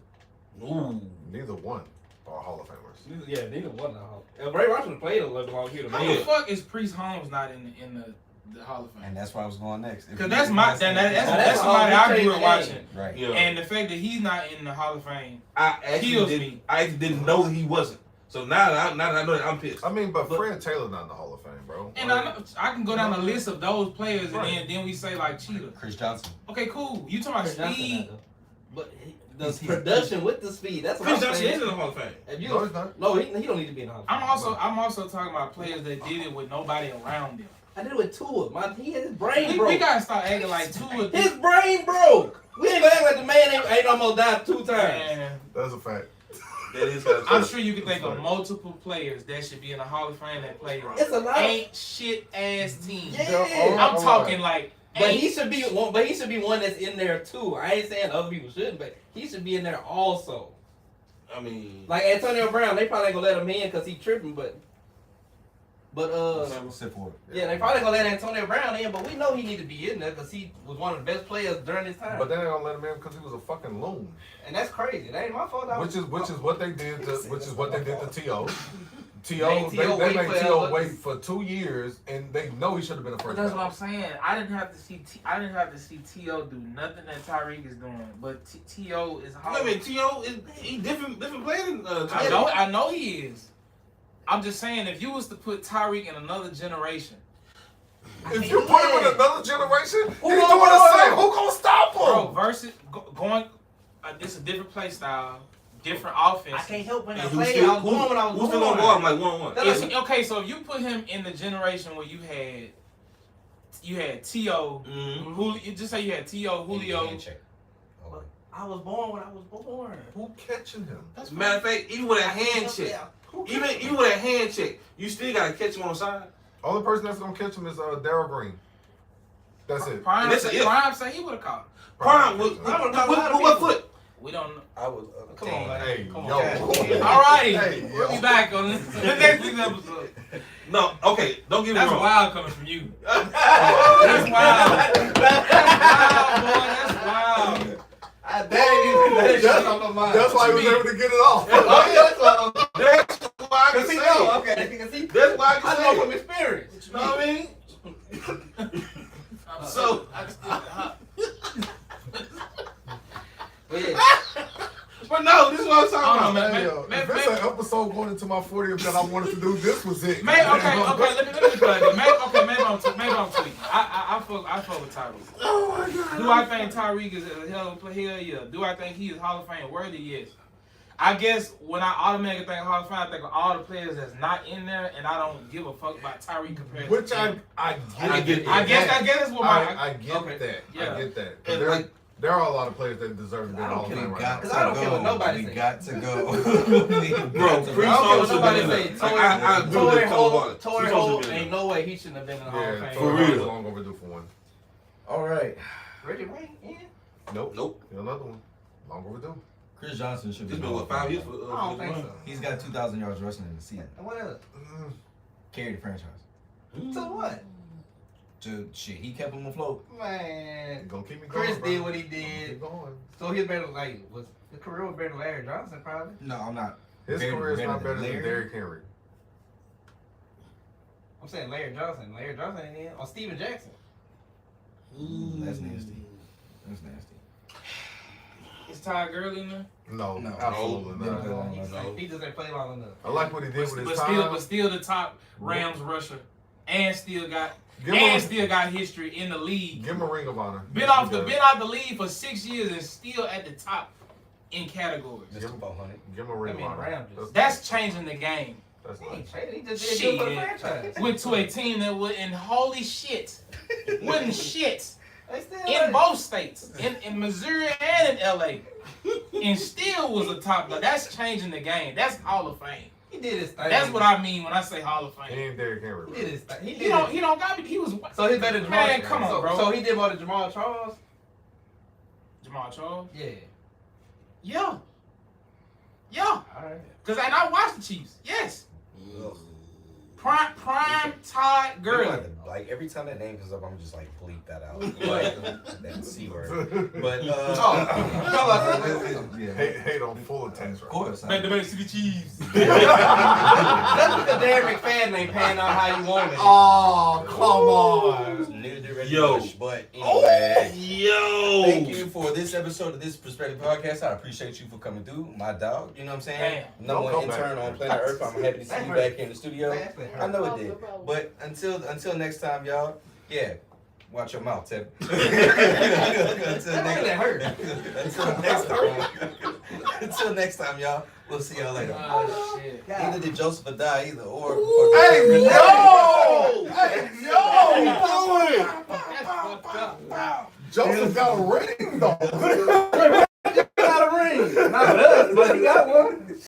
Ooh. Neither one are Hall of Famers. Yeah, neither one now. If Ray Rice would have played a little longer, he'd have How made the it. fuck is Priest Holmes not in the Hall of Fame? And that's where I was going next. Because that's that's that's somebody all I he grew up changed watching. right. Yeah. And the fact that he's not in the Hall of Fame I actually kills didn't. me. I actually didn't know that he wasn't. So now that I know that, I'm pissed. I mean, but Fred Taylor not in the Hall of Fame, bro. And I can go down the list of those players, Right. and then we say like Cheetah. Chris Johnson. Okay, cool. You talking about Chris Johnson speed? not, though. But the He's- production with the speed, that's what Chris I'm Johnson is saying. in the Hall of Fame. If you, No, he's not. no, he don't need to be in the Hall of Fame. I'm also talking about players that did it with nobody around them. I did it with Tua. He had his brain broke. We gotta start acting like Tua. His brain broke. We ain't gonna act like the man ain't almost died 2 times. Man, That's a fact. That is how I'm sure you can think of multiple players that should be in the Hall of Fame that play It's a lot. ain't shit ass teams. Yeah. I'm talking like But ain't he should be one. But he should be one that's in there too. I ain't saying other people shouldn't, but he should be in there also. I mean, Like Antonio Brown, they probably ain't gonna let him in because he tripping. But Sit forward. yeah, they probably gonna let Antonio Brown in. But we know he need to be in there because he was one of the best players during his time. But they ain't gonna let him in because he was a fucking loon. And that's crazy. That ain't my fault. Which is what they did to T.O. Made They T.O. wait made for T.O. others. wait for 2 years, and they know he should have been a But first. that's what ballot. I'm saying. I didn't have to see T.O. do nothing that Tyreek is doing. But T.O. is I mean, T.O. is he different player than I know he is. I'm just saying, if you was to put Tyreek in another generation, If you put him in another generation, he's Who doing gonna the hold same. him? Who gonna stop bro, him? versus going, it's a different play style, different offense. I can't help when I And play. who's I was born when I was still born. gonna guard him like 1-1? That's Okay, so if you put him in the generation where you had T.O., Mm-hmm. Julio, just say you had T.O., Julio. I was born when I was born. Who catching him? That's Matter of fact, even with a hand check, even with a hand check, you still gotta catch him on the side. Only person that's gonna catch him is Darryl Green. That's it. Prime, Listen, yeah. Prime said he would have caught him. Prime, with I don't know a lot of what people. foot? We don't know. I was. Come on, man. Hey, Come yo. on. All righty. Hey, We'll be yo. back on this, the next week's episode. No, okay, don't get me That's wrong. wild coming from you. That's wild. That's wild, boy. That's wild. That's why he was able to get it off. That's why I can Cause he say know, it. okay, because he. That's why I I can know say from it. experience. You know what I mean? So, But yeah, but no, this is what I'm I don't talking know, about. man. Yo, if it's an episode going into my 40th that I wanted to do, this was it. Maybe, okay, let me put it like this. Maybe I'm tweaking. I fuck with Tyreek. Oh my God. Do I think Tyreek is a hell of a player? Hell yeah. Do I think he is Hall of Fame worthy? Yes. I guess when I automatically think of Hall of Fame, I think of all the players that's not in there, and I don't give a fuck about Tyreek compared Which to him. I get get. I guess that's what my I get okay. that. Yeah. I get that. And 'Cause like, there are a lot of players that deserve to be in the Hall of Fame right now. Cause I don't care what nobody We say. got to go. bro, to Priest I don't care Holmes what should nobody have say. been in there. Like, I agree with Torrey that Holt, Torrey Torrey Holt Holt, should have ain't been no way he shouldn't have been in the Hall of Yeah, Fame. For Torrey Holt real. is long overdue for one. All right. Reggie Wayne, yeah. Nope. Nope. Another one. Long overdue. Chris Johnson should be. It's been what, 5 years for I don't think so. He's got 2,000 yards rushing in the season. And what else? Carried the franchise. To what? To shit, he kept him afloat. Man, Gonna keep me going. Chris bro. did what he Keep did. going. So he's better. Like, was the career was better than Larry Johnson probably? No, I'm not. His career is not better than Larry. Derrick Henry. I'm saying Larry Johnson. Larry Johnson ain't in. Or Steven Jackson. That's nasty. That's nasty. Is Ty Gurley in there? No, No. absolutely No. not. No. He just ain't played long enough. I like what he did with his But time. still the top Rams rusher, and still got Give him, history in the league. give him a ring of honor. Been out the league for 6 years and still at the top in categories. Just about 100. Give him a ring I mean, of honor. Rams just- That's changing the game. That's He nice. ain't traded. He just did good for the Shit. franchise. Went to a team that was in holy shit. Wasn't shit. They still In both states. In Missouri and in LA. And still was a top dog. That's changing the game. That's Hall of Fame. He did his thing. That's what I mean when I say Hall of He Fame. ain't Derrick Henry. He Bro. did his thing. He did. He don't got me. He was So he's better than Jamal. Man, come on, bro. So he did more than Jamal Charles. Jamal Charles. Yeah. Yeah. All right. Cause I watched the Chiefs. Yes. Prime Todd Gurley. like every time that name comes up, I'm just like bleep that out, like that C word. But hate on full attention. Of course. Back to City Chiefs. That's because Derek McFadden ain't panning out how you want it. Oh, come on. neither did Reggie Yo. Bush, but anyway. Yo. Thank you for this episode of This Perspective Podcast. I appreciate you for coming through, my dog. You know what I'm saying? Number one Don't come intern back. on planet Earth. I'm happy to see you back here in the studio. Man, that's I know it No did. problem. But until next time, y'all. Yeah. Watch your mouth, Tevin. Until next time, y'all. We'll see y'all later. Oh shit. Either did Joseph die, either or. Hey, yo! Hey, yo! That's fucked up. Joseph got a ring, though. Got a ring. Not with us, but he got one.